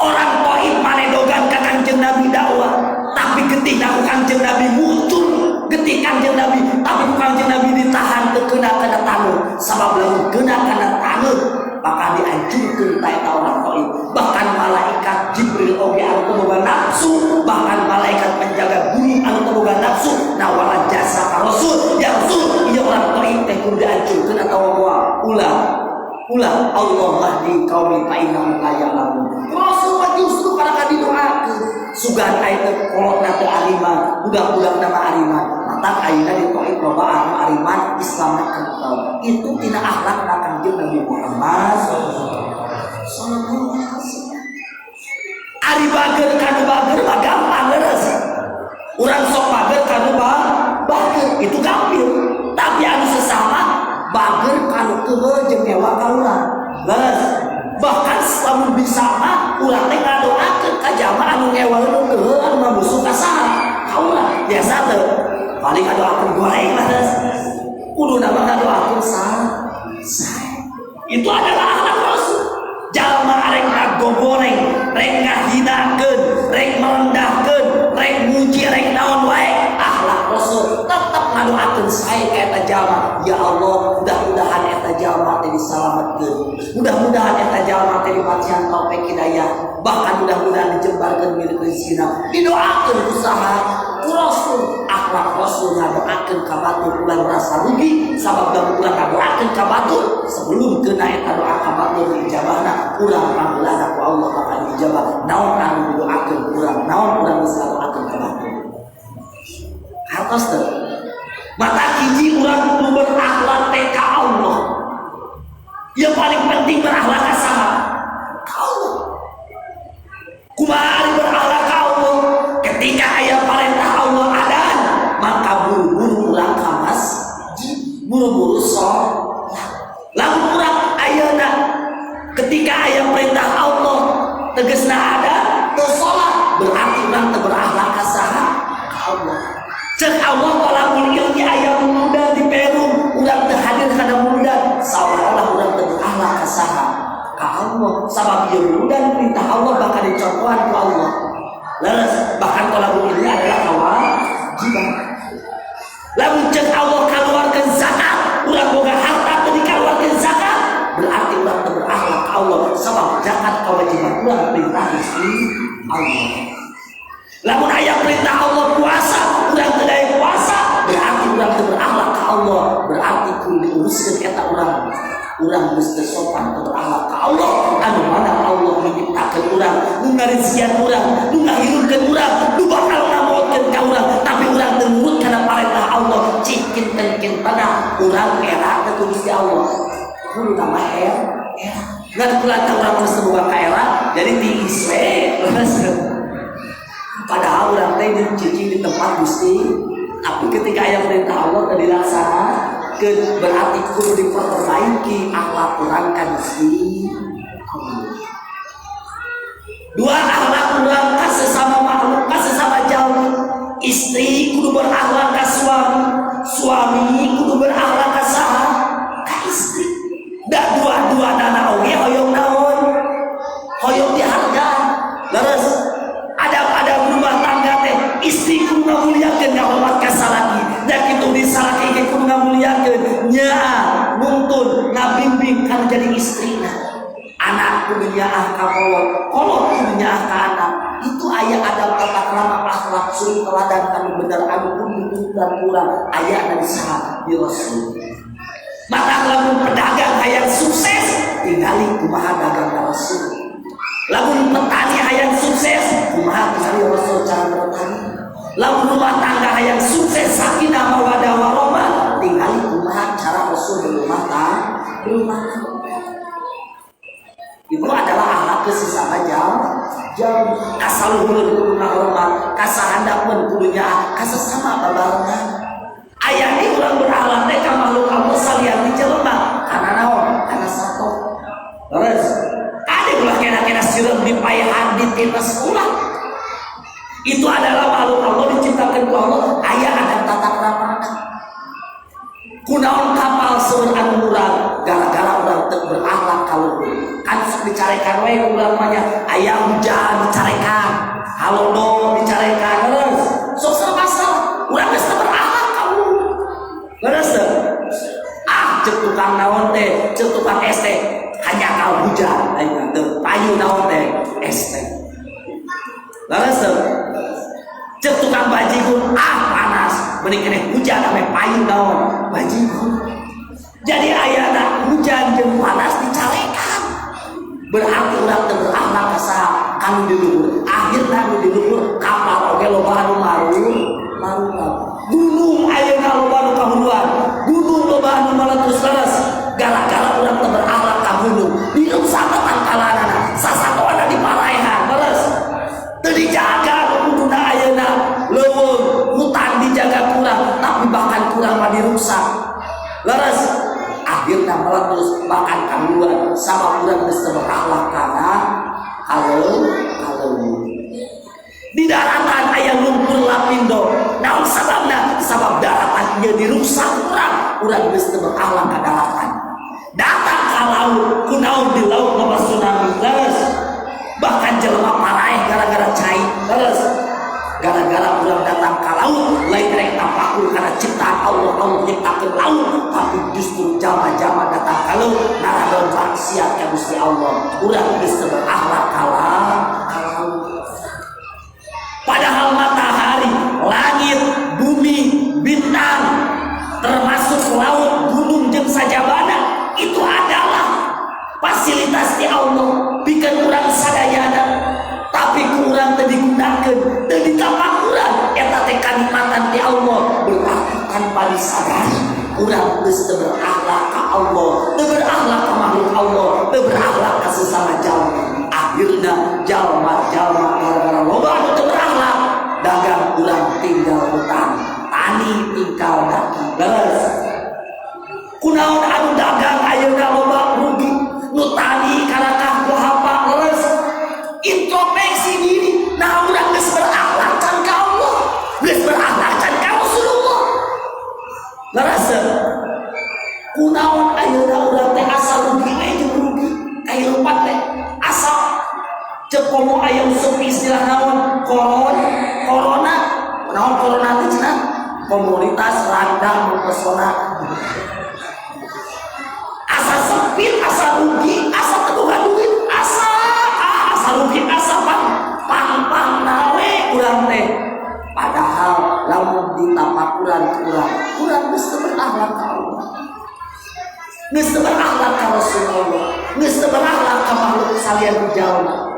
Orang toib manedogan ka Kangjeng Nabi dakwah, tapi ketika Kangjeng Nabi muncul, ketika Kangjeng Nabi, tapi Kangjeng Nabi ditahan teu keuna kana taneuh. Sabab lamun keuna kana taneuh maka dihancurkeun ta eta orang toib. Bahkan malaikat Jibril oge anu teu boga nafsu, bahkan malaikat penjaga bumi anu teu boga nafsu nawala jasa ka Rasul. Ya Rasul, ieu orang toib teh kudu dihancurkeun atawa ulah Allah mahdi qaumi fa innahum la ya'lamun. Rasul justru kana kadidoakeun sugan aya teh kolotna teu ariman, budak-budak nama ariman. Matak ayeuna di toib loba anu ariman Islam kental. Itu tina akhlak Kangjeng Nabi Muhammad sallallahu alaihi wasallam. Ari bager kanu bager mah gampang leres. Urang sok bager kanu bager itu gampil. Tapi anu sesama bager kanu teu jeung ewa ka urang. Leres. Bahkan lamun bisa mah urang teh ngadoakeun ka jamaah anu ngewaeun teu anu mamusuh ka saha? Ka urang. Biasa teu. Paling ngadoakeun goreng mah leres. Kudu nama ngadoakeun saha? Itu adalah akhlak Rasul. Jalma rek ngagogoreng, rek ngahinakeun, rek merendahkeun, rek muji, rek naon wae, akhlak Rasul tetep ngadoakeun sae ka eta jalma. Ya Allah, mudah-mudahan eta jalma teh disalametkeun. Mudah-mudahan eta jalma teh dipasihan taufik hidayah. Bahkan mudah-mudahan dijembarkeun milik rezekina. Didoakeun usaha Rasul. Akhlak Rasul ngadoakeun ka batur ulah rasa rugi sabab da ulah ngadoakeun ka batur sebelum kena eta doa ka batur dijabahna urang panggeulana ku Allah bakal dijabah. Naon anu didoakeun urang, naon urang bisa doakeun ka batur. Hartos teh mata hiji urang kudu berakhlak teh ka Allah. Yang paling penting berakhlak ka saha? Ka Allah. Kumaha ari berakhlak ka Allah? Ketika aya perintah Allah adan, maka buru-buru urang ka masjid, buru-buru salat. Lamun urang ayeuna ketika aya perintah Allah tegasna ada teu salat, berarti urang teu berakhlak ka saha? Ka Allah. Ceuk Allah talabul ilmi aya muludan di Peru, urang teu hadir kana muludan, saolah-olah urang teu berakhlak ka saha? Ka Allah. Sabab ieu muludan perintah Allah bakal dicontohan ku Allah. Leres, bahkan talabul ilmi adalah kewajiban. Lamun ceuk Allah kaluarkeun zakat, urang boga harta teu dikaluarkeun zakat, berarti urang teu berakhlak ka Allah. Sabab zakat kewajiban urang perintah Gusti Allah. Lamun aya perintah Allah puasa, urang teu daya puasa, berarti urang teu berakhlak ka Allah. Berarti kudu diuruskeun eta urang. Urang geus teu sopan teu berakhlak ka Allah. Anu mana Allah menciptakeun urang, nu ngarizkian urang, nu ngahirupkeun urang, nu bakal ngamotkeun ka urang, tapi urang teu nurut kana parentah Allah. Cikin tengkin tanah urang era teu Gusti Allah. Kudu nama era. Ngan kulanta urang geus teu boga ka era, jadi tiis we. Padahal urang teh cicing di tempat Gusti, tapi ketika aya perintah Allah teu dilaksanakeun, berarti kudu diperbaiki akhlak urang ka Gusti Allah. Dua, akhlak urang ka sesama makhluk, ka sesama jalmi. Istri kudu berakhlak ka suami, suami kudu berakhlak ka saha? Ka istri. Da dua-duana oge hoyong naon? Hoyong dihargaan. Leres ada rumah tangga teh istri kudu ngamuliakeun ngahormat ka salaki, da kitu di salaki ge kudu ngamuliakeun nyaa nuntun ngabimbing kana jadi istrina. Anak kudu nyaah ka kolot kudu nyaah ka anak. Itu aya adab tata krama akhlak suri teladan kanu bener anu kudu dituntun urang aya dari saha? Di Rasul. Maka lamun pedagang hayang sukses tinggali kumaha dagang ka Rasul. Lamun petani hayang sukses kumaha tinggali Rasul cara bertani. Lamun rumah tangga hayang sukses sakinah mawaddah warahmah tinggali kumaha cara Rasul berumah tangga. Itu adalah akhlak ke sesama jalma. jam kasaluhur kudu ngahormat, kasahandapun kudunya kasesama babarengan. Aya di urang berhalak teh ka makhluk Allah salian di jelema kana naon? Kana sato. Terus ade ulah kena-kena sireup dipayahan ditindas ulah. Itu adalah makhluk Allah diciptakan ku Allah, aya ada tata kramana. Kunaon kapal seueur anu murah gara-gara urang teu berakhlak kaluhur. Kan sok dicarekan we urang mah nya aya hujan dicarekan, halodo dicarekan terus. Sok salah urang geus teu berakhlak kaluhur. Leres teu? Cek tukang naon teh, cek tukang es teh hanya kal hujan ayeuna teu payu naon teh es teh. Leres teu? Cek tukang bajigur panas mending kena hujan ame payu naon bajigur. Jadi ayana hujan jeung panas dicarekan berarti urang teu berakhlak ka kanu di luhur. Akhirna nu di luhur kapal oge loba anu marun gunung ayeuna loba anu kahuluan, gunung loba anu meletus leres gara-gara urang teu berakhlak ka gunung dirusak tangkalanana sasatoana diparaehan leres teu dijaga kuduna ayeuna leuweung hutan dijaga kurang tapi bahkan kurang mah dirusak leres akhirna meletus bahkan kaluan sama urang geus teu berakhlak kana kalau di daratan aya lumpur lapindo naon sababna sabab daratan ieu dirusak urang geus teu berakhlak ka daratan datang ka laut kunaon di laut loba tsunami leres bahkan jelema paraeh gara-gara cai leres gara-gara urang datang ka laut lain rek tapakur kana ciptaan Allah nyiptakeun laut tapi justru jama-jama datang ka laut naradon maksiat ka Gusti Allah urang geus teu berakhlak ka laut. Padahal matahari, langit, bumi, bintang, termasuk laut, gunung, jeung sajabana itu adalah fasilitas di Allah bikin urang sadayana tapi kurang teu digunakeun teu ditapakuran eta teh kanikmatan di Allah berarti tanpa disadari urang geus teu berakhlak ka Allah teu berakhlak ka makhluk Allah teu berakhlak ka sesama jalma. Akhirna jalma-jalma gara-gara loba anu teu berakhlak dagang urang tinggal hutang tani tinggal daki leres kunaon anu dagang ayeuna loba rugi nu tani karakah ku hapa leres introspeksi diri nah urang geus berakhlak can ka Allah geus berakhlak can ka Rasulullah leres kunaon ayeuna urang teh asal rugi we jeung rugi kahirupan teh asal cek komo aya usum istilah naon corona naon corona teh cenah komunitas randang mempesona asa sempit asa rugi asa keduga duit asa rugi asa pang nawe urang teh padahal lamun ditapakuran urang geus teu berakhlak ka Allah geus teu berakhlak ka Rasulullah geus teu berakhlak ka makhluk salian jalma.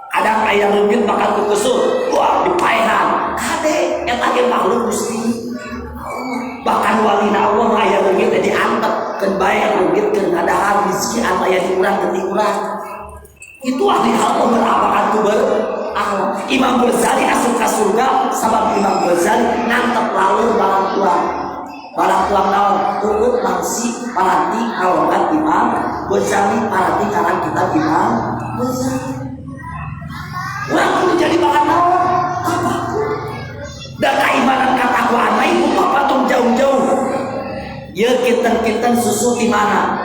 Kadang aya leungit bakal kukusur wah dipaehan kade eta ge makhluk Gusti bahkan walina Allah aya leungit teh diantep keun bae leungit keun ngadahar rezeki anu aya di urang teu urang itu ahli Allah berapakan tu berakhlak. Imam Ghazali asup ka surga sabab Imam Ghazali ngantep laleur balang tuang naon teueut mangsi paranti kalongan Imam Ghazali paranti karang kitab Imam Ghazali. Urang kudu jadi bahan naon? Apapun. Da kaimanan katakwaan mah ibu bapak tong jauh-jauh. Ye kinten-kinten susu di mana?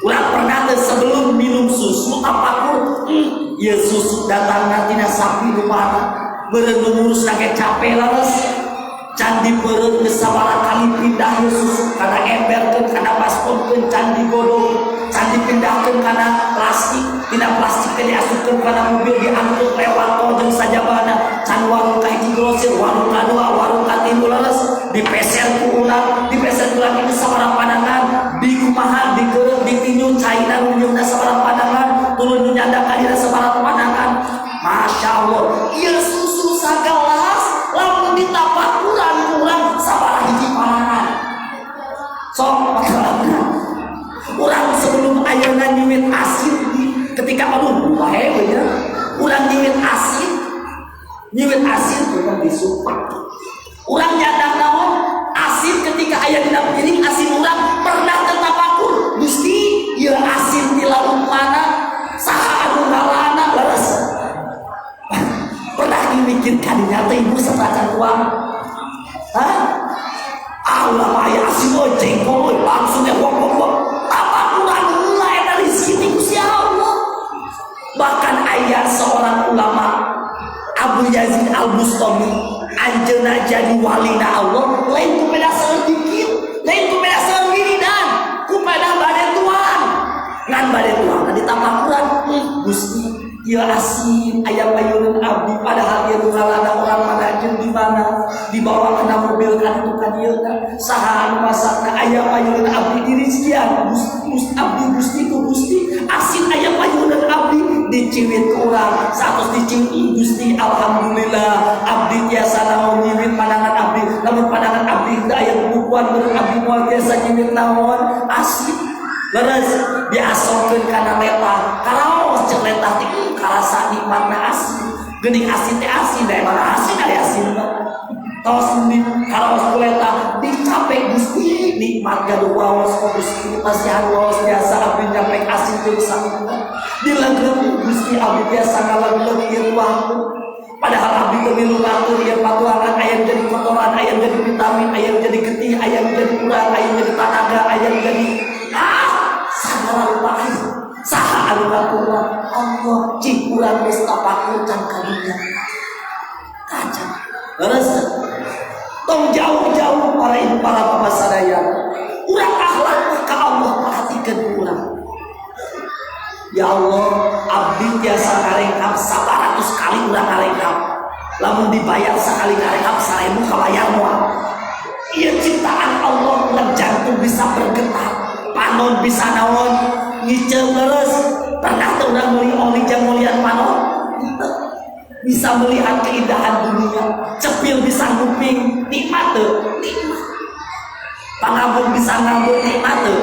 Urang pernah teh sebelum minum susu tapakur, ye susu datang nantina sapi rumahna. Beureun ngurus lage capek leres. Candi beureut geus sabaraha kali pindah ye susu kana emberkeun kana baskomkeun candi godong. Candi pindahkeun kana plastik, tina plastik teh diasupkeun kana mobil diangkut lewat tol jeung sajabana, can warung ka hiji grosir, warung kadua, warung katilu leres, dipeser ku urang, dipeser ku lagi ke sabaraha pandangan, dikumaha, dikeureup, ditinju caina nunjukna sabaraha pandangan, tuluy nu nyanda ka dina sabaraha pandangan. Masya Allah, ieu susu sagalas lamun ditapakuran urang sabaraha hiji pandangan. Sok pakalangan. Urang sebelum ayeuna nyuwit asin ketika aduh wae we nya urang nyiwit asin bukan disumpah. Urang nyadak naon asin ketika aya dina piring asin urang pernah tetapakur Gusti ieu asin di laut mana saha anu ngalana leres. Pernah dimikirkan nyata ibu sepacan uang. Hah? Allah maya asin jengkol langsung ya wok apa kurang mulai dari sini Gusti Allah. Bahkan ayat seorang ulama Abu Yazid Al-Bustami anjeunna jadi walina Allah lain kupeda sedikit lain kupeda sewiridan kupeda bade tuan ngan bade tuan ditapakuran Gusti ieu asin aya payeuneun abdi padahal ieu ngalana urang manajeun di mana dibawa kana mobil kan itu ka dieu saha anu masakna aya payeuneun abdi di rizkian Gusti asin aya payeuneun abdi diciwit ku urang satos diciwit Gusti alhamdulillah abdi tiasa naon nyiwit pandangan abdi lamun pandangan abdi teu aya bukuan beurang abdi moal tiasa nyiwit naon asin leres diasongkeun kana letah karaos ceuk letah teh karasa nikmatna asin geuning asin teh asin da emang asin aya asin tos karaos ku letah dicape Gusti nikmat gaduh waos ku Gusti pasihan waos biasa abdi nyampe asin jeung sangguna dileungkeun Gusti abdi biasa ngaleungkeun ieu waktu padahal abdi teu milu ngatur ieu patuangan aya jadi kotoran aya jadi vitamin aya jadi getih aya jadi urang aya jadi tenaga aya jadi sagala rupa saha anu ngaturna Allah cing urang geus tapakur can kadunya kaca leres tong jauh-jauh para bapak sadaya urang akhlak ka Allah perhatikeun urang ya Allah abdi tiasa ngarengkap 100 kali urang ngarengkap lamun dibayar sakali ngarengkap 1000 kabayar moal ieu ciptaan Allah urang jantung bisa bergetar panon bisa naon ngiceu leres pernah teu urang meuli oli jang mulian panon bisa melihat keindahan dunia cepil bisa nguping nikmat teu nikmat pangabung bisa ngabung nikmat teu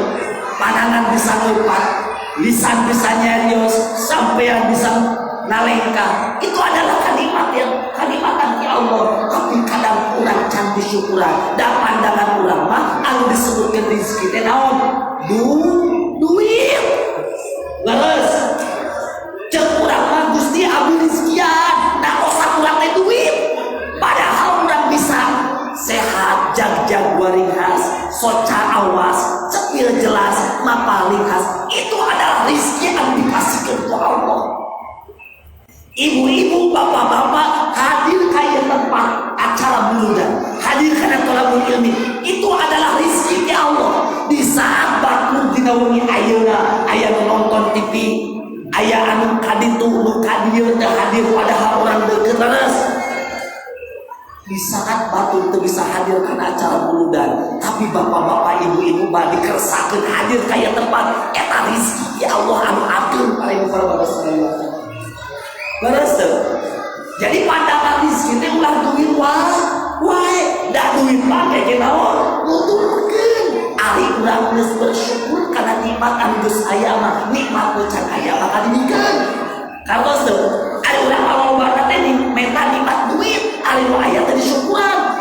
pandangan bisa ngeupat lisan bisa nyarios sampean bisa nalengka itu adalah kenikmatan ya Allah tapi kadang urang can disyukuran da pandangan urang mah anu disebutkeun rezeki teh naon duit leres ceuk urang mah Gusti abdi rizkian da kosa urang teh duit padahal urang bisa sehat jag waring khas soca awas cepil jelas mapaling khas itu adalah rezeki anu dipasikeun ku Allah. Ibu-ibu, bapak-bapak hadir ke tempat acara buludan, hadir karena tolabul ilmi, itu adalah rezeki Allah. Di saat batur dinaungi ayeuna, aya nonton TV, aya anu kaditu nu kadieu teh hadir padahal urang deukeut leres. Di saat batur teu bisa hadir karena acara buludan, tapi bapak-bapak, ibu-ibu bade kersakeun hadir ka tempat eta rezeki Allah anu ageun para bapak sekalian. Leres tuh. Jadi pandangan rezeki teh ulah duit wae, da duit mah ge naon? Nuturkeun. Ari urang geus bersyukur kana nikmat anu geus aya mah, nikmat teu can aya mah kadimikeun. Kartos tuh, ari urang loba teh meta nikmat duit, ari nu aya teh disyukuran.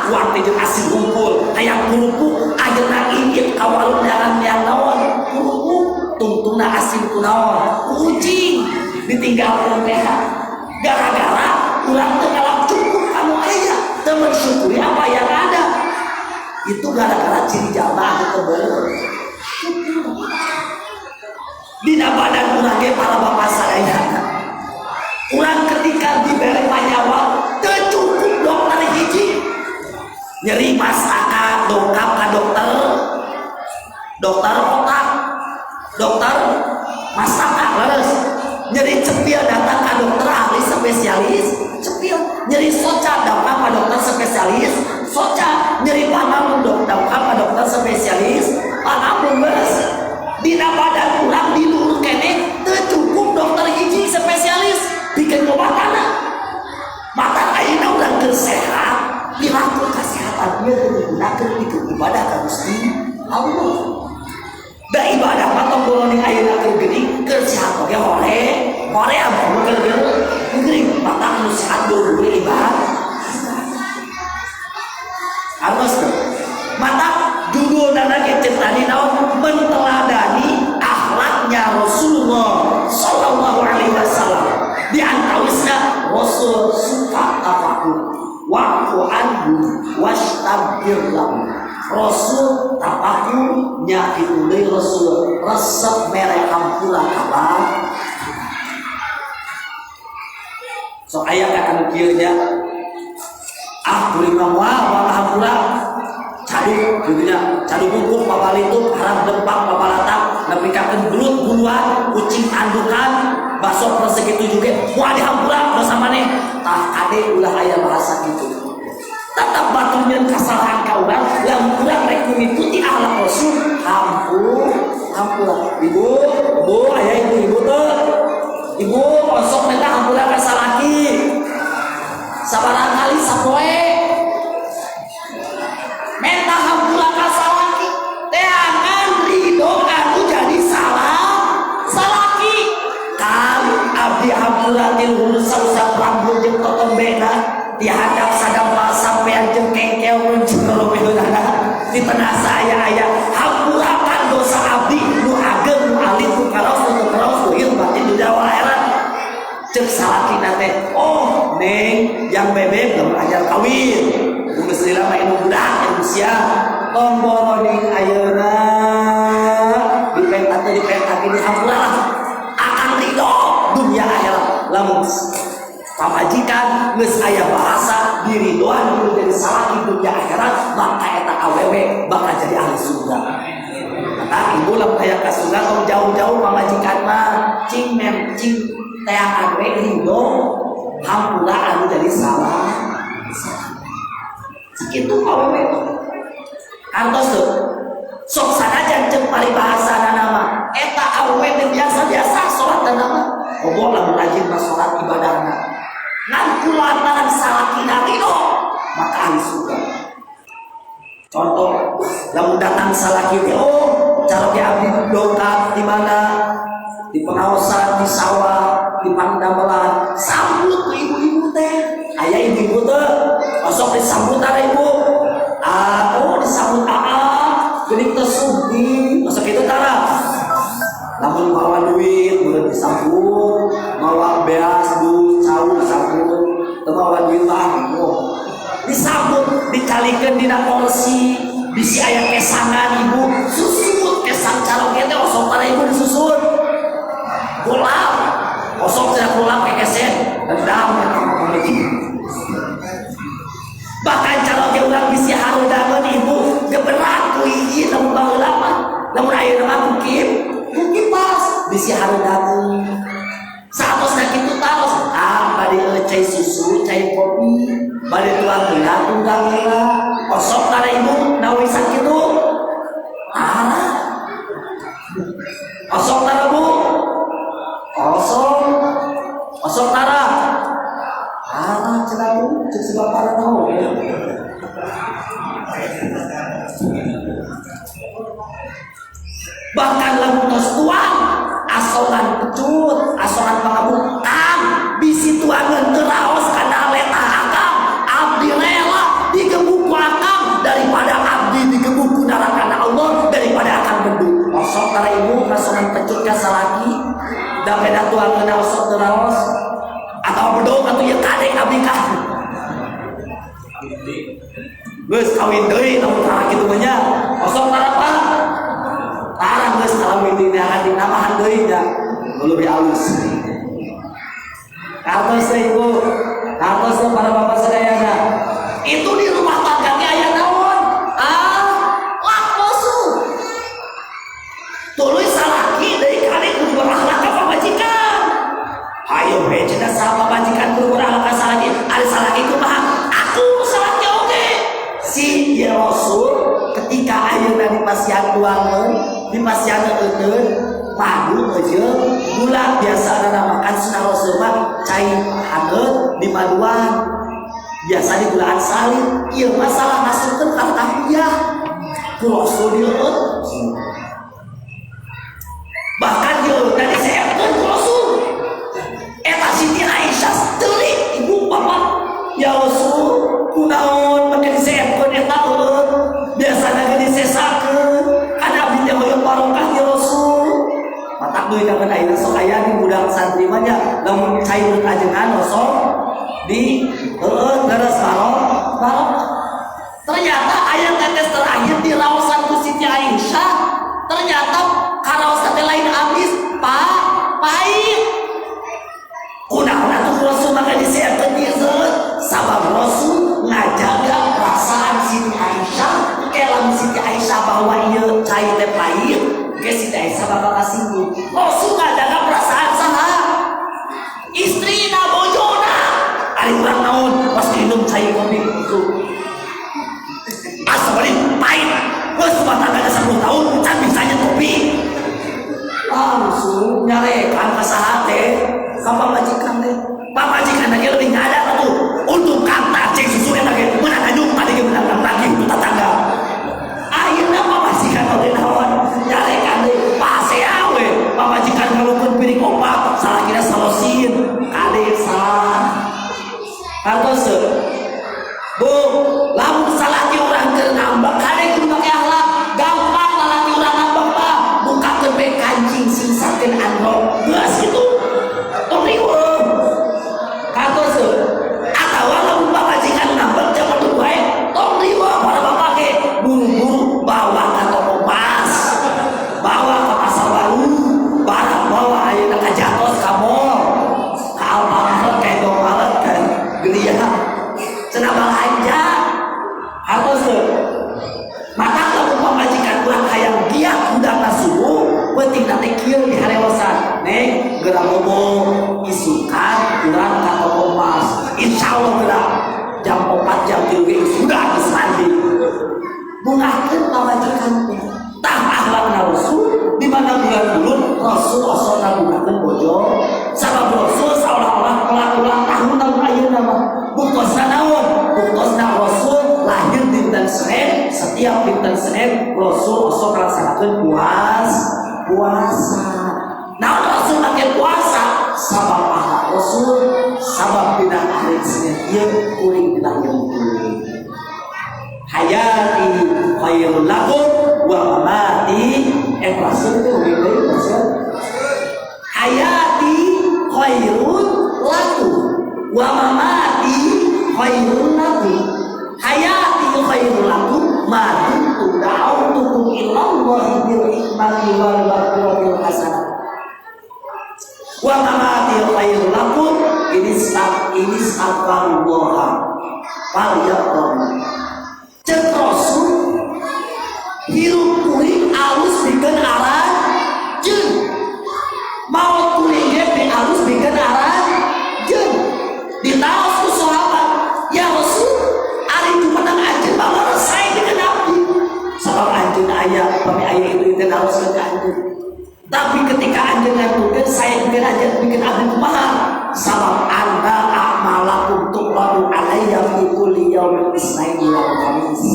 Kuat teh jeung asin unggul, hayang kerupuk ayeuna ingin ka warung dalam yang naon? Kerupuk, tungtungna asin kunaon? Kucing. Ditinggalkan mereka gara-gara urang teu ngalap cukup kamu aya teu mensyukuri apa yang ada itu gara-gara ciri jalma anu teu beuneu dina badan urang ge para bapak sadaya urang ketika dibere panyawa teu cukup dokter hiji nyeri masaka dongkap ka dokter otak dokter masaka leres nyeri cepil datang ke dokter ahli spesialis cepil nyeri soca datang ke dokter spesialis soca nyeri pangamun datang ke dokter spesialis pangamun beres dina badan urang di luhur kene teu cukup dokter hiji spesialis bikin obatana mata ayeuna urang keur sehat dilakukan kesehatan ieu digunakeun pikeun ibadah ka Gusti Allah da ibadah mah tong golongan ayeuna keur geuning keur sehat oge hore Korea bukan negeri batang nusihat dulu ibarat harus mata judul dan lagi tadi naon menteladani akhlaknya Rasulullah Sallallahu Alaihi Wasallam. Di antawisna Rasul suka tafakur wa'fu anhu wastabir lahu. Rasul tafakur nya itu deui Rasul resep mere hampura kabar. So aya ka kieu nya kuring mah hampura cadu gitunya cadu bungkuk papalituk harap dempak papalatak nepi ka gelut buluan kucing andukan bakso segitu juga wah dihampura dosa maneh tah kade ulah aya bahasa gitu tetap batunya kesalahan ka urang yang urang rek mengikuti akhlak Rasul hampura ibu aya ibu teh ibu osok minta hampura ka salaki sabarang kali sapoe minta hampura ka salaki teangan ridho anu jadi salaki kan abdi hampura tilhul sausap rambut jeung totombena dihadap sadampa sampean jeung kengkel jeung leuweunana di tengah saya aya hampurakan dosa abdi nu ageng nu alit nu karaos nu karaos nu ieu batin dunia akhirat cek salakina teh oh neng yang bebek belum ajar kawin geus lila mah inu budak anu sia tombol ning ayeuna dipentak di hampura akan ridho dunia akhirat lamun pamajikan geus aya bahasa diridoan nu jadi salaki dunia akhirat maka eta awewe bakal jadi ahli surga. Maka ibu lamun aya ka surga tong jauh-jauh pamajikan mah cing teakan we ridho hampura anu jadi salah sakitu awewe kantos tuh sok sanajan jeung paribahasana nama eta awewe teh biasa-biasa salat nama bobo lamun rajin salat ibadahna ngan kulantaran salakina ridho maka ahli surga. Contoh lamun datang salaki teh cara ge abdi dongkap di mana di pengawasan di sawah di pandamelan sambut ku ibu-ibu teh aya ibu-ibu teh osok disambut ada ibu disambut geuning teh sugih osok kitu tara lamun bawa duit beureuh disambut bawa beas du cawu disambut teu bawa duit mah disambut dicalikeun dina kursi bisi aya kesangan ibu susut kesang calon teh osok tara ibu disusut pulang kosong tidak pulang ke kesen dendam bahkan kalau dia ulang bisa harudangan ibu geberat ku hiji namun baheula mah namun ayeuna mah mungkin pas bisa harudangan saatosna kitu taos bade cai susu cai kopi bade tuang heula tunggang heula kosong kana ibu nawisan kitu kosong kana bu kosong tara cenah tu cek sebab para tahu bahkan lamun tos tuang asolan pecut asolan pangabung bisi tuangan teraos kana letah akam abdi rela digebuk ku akam daripada abdi digebuk ku neraka Allah daripada akan bendung kosong tara ibu asolan pecut ka salaki da beda tuang kena osok teraos atau bedog atau ya kadek abdi kah geus kawin deui namun tara kitu mah nya osok tara pa tarang geus alami dina hadi namahan deui nya leuwih alus kartos ibu kartos para bapak sadayana itu di rumah tangga ge aya naon lakosu tuluy salaki deui kadek kudu berakhlak ka pamajikan hayo we cenah saha pamajikan kudu berakhlak ka salaki ari salaki kumaha aku salaki oge si ya Rasul ketika ayeuna di pasian tuangeun di pasian euteun madu jeung gula biasa makan sunah Rasul mah cai hangat di maduan biasa di gulaan salib ieu masalah masukkeun ka tahiyah ku Rasul dieueut bahkan dieueut diseepkeun ku Rasul duit dapat air sok aya di budak santri mah nya lamun cai urut ajengan sok di garas barok. Ternyata ayat tetes terakhir di raosan ku Siti Aisyah ternyata karaos teh lain abis pahit. Kunaon atuh Rasul maka disehatkeun ieu sabab Rasul ngajaga perasaan Siti Aisyah. Lamun Siti Aisyah bahwa ieu cai teh pahit, ke Siti Aisyah bakal kasinggung. Rasul ngajaga perasaan saha? Istrina bojona. Ari urang naon pas minum cai kopi itu. Asa bari pahit. Geus rumah tangga 10 tahun can bisanya kopi. Langsung nyarekan ka saha teh? Ka pamajikan teh. Pamajikan teh lebih nyadar atuh. Untuk kanta cek susu eta ge meunang anjung tadi ge meunang lagi untuk tetangga. Akhirnya pamajikan teh naon? Nyarekan teh pasea we. Pamajikan ngalukeun piring opat salah kira salosin. Kade salah. Kartos Bu, lamun salaki urang keur ngambek kade kudu make akhlak. Gampang lalaki urang ngambek mah bukakeun bae kancing singsakeun androk. Geus kitu. Tong riweuh. Kartos atawa lamun pamajikan ngambek jangan teu bae tong riweuh para bapak ge buru-buru bawa ka toko emas. Bawa ka pasar baru, barang bawa ayeuna ka Jatos ka mall. Ka Alfamart ka Indomaret ka Gria. Cenah belanja hartos maka lamun pamajikan urang hayang giat budakna subuh penting teh kieu di harewasan neng geura bobo isukan urang ka toko emas insyaallah geura jam 4 jam 3 sudah geus mandi bungakeun pamajikan teh tah akhlakna Rasul di mana bulan bulan Rasul osona bungakeun bojo sabab Rasul seolah-olah ulang tahun namun ayeuna mah buktosna naon? Buktosna Rasul lahir dinten Senin, setiap dinten Senin Rasul osok ngalaksanakeun puasa. Naon Rasul make puasa? Sabab akhlak Rasul, sabab dina hari Senin ieu kuring dilahirkeun. Hayati khairul lakum wa mamati Rasul itu begitu Rasul. Hayati khairul lakum wa mamati khairun lakum. Hayati khairun lakum ma kuntum da'awtukum ila Allah bil hikmati wal maghfiratil hasanah. Wa mamati khairun lakum ini astaghfirullah fal yaqum. Cek Rasul hirup kuring alus dikeun aran jeung maot kuring ge alus dikeun aran jeung ditaos ku sahabat ya Rasul ari jumenang anjeun bawa resai dikeun abdi sabab anjeun aya pami aya itu dikeun alus ke anjeun tapi ketika anjeun ngantukeun saya dikeun anjeun bikin abdi kumaha sabab anda a'malakum tuqadu alayya fi kulli yaumin isnaini wal khamis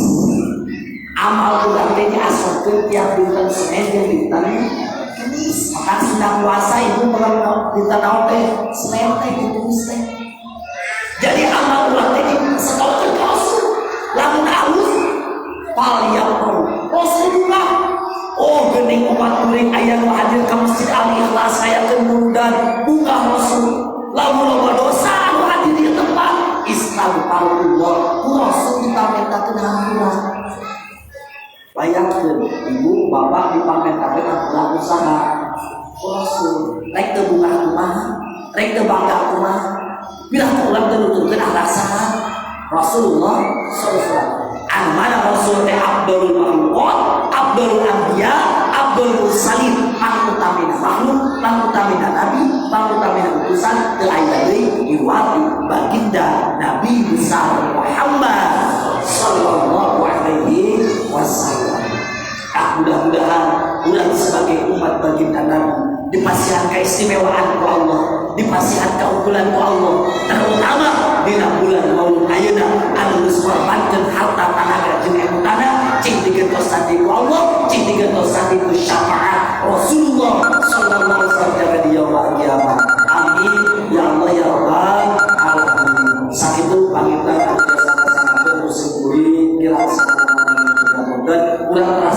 amal urang teh diasupkeun tiap dinten Senin jeung dinten Kamis maka sedang puasa ibu mengenal dinten naon teh Senin teh Kamis teh. Jadi amal urang teh disetorkeun ka Rasul lamun alus fal yaqul Rasulullah oh geuning umat kuring aya nu hadir ka Masjid Al-Ikhlas sayakeun murudan buka Rasul lamun loba dosa anu hadir di tempat istighfarullah Rasul dipamentakeun hampura. Bayangkeun ibu bapak dipamentakeun hampura usaha Rasul rek teu bungah kumaha rek teu bangga kumaha bila ulang teu nuturkeun akhlak saha Rasulullah sallallahu alaihi wasallam. Mana Rasul teh Abdul Makhluqat, Abdul Anbiya, Abdul Mursalin, pangutamina makhluk, pangutamina nabi, pangutamina utusan teu aya deui diwati baginda Nabi besar Muhammad sallallahu alaihi wasallam. Mudah-mudahan ulang sebagai umat baginda Nabi dipasihan keistimewaan ku Allah, dipasihan keunggulan ku Allah, terutama dina bulan Maulud ayeuna anu geus ngorbankeun harta tanaga jeung emutana cing digentos sandi ku Allah, cing digentos sandi ku syafaat Rasulullah sallallahu alaihi wasallam jaga di yaumul kiamat. Amin ya Allah ya rabbal alamin. Sakitu pangitna anu sangat-sangat musim kuring kira mudah-mudahan urang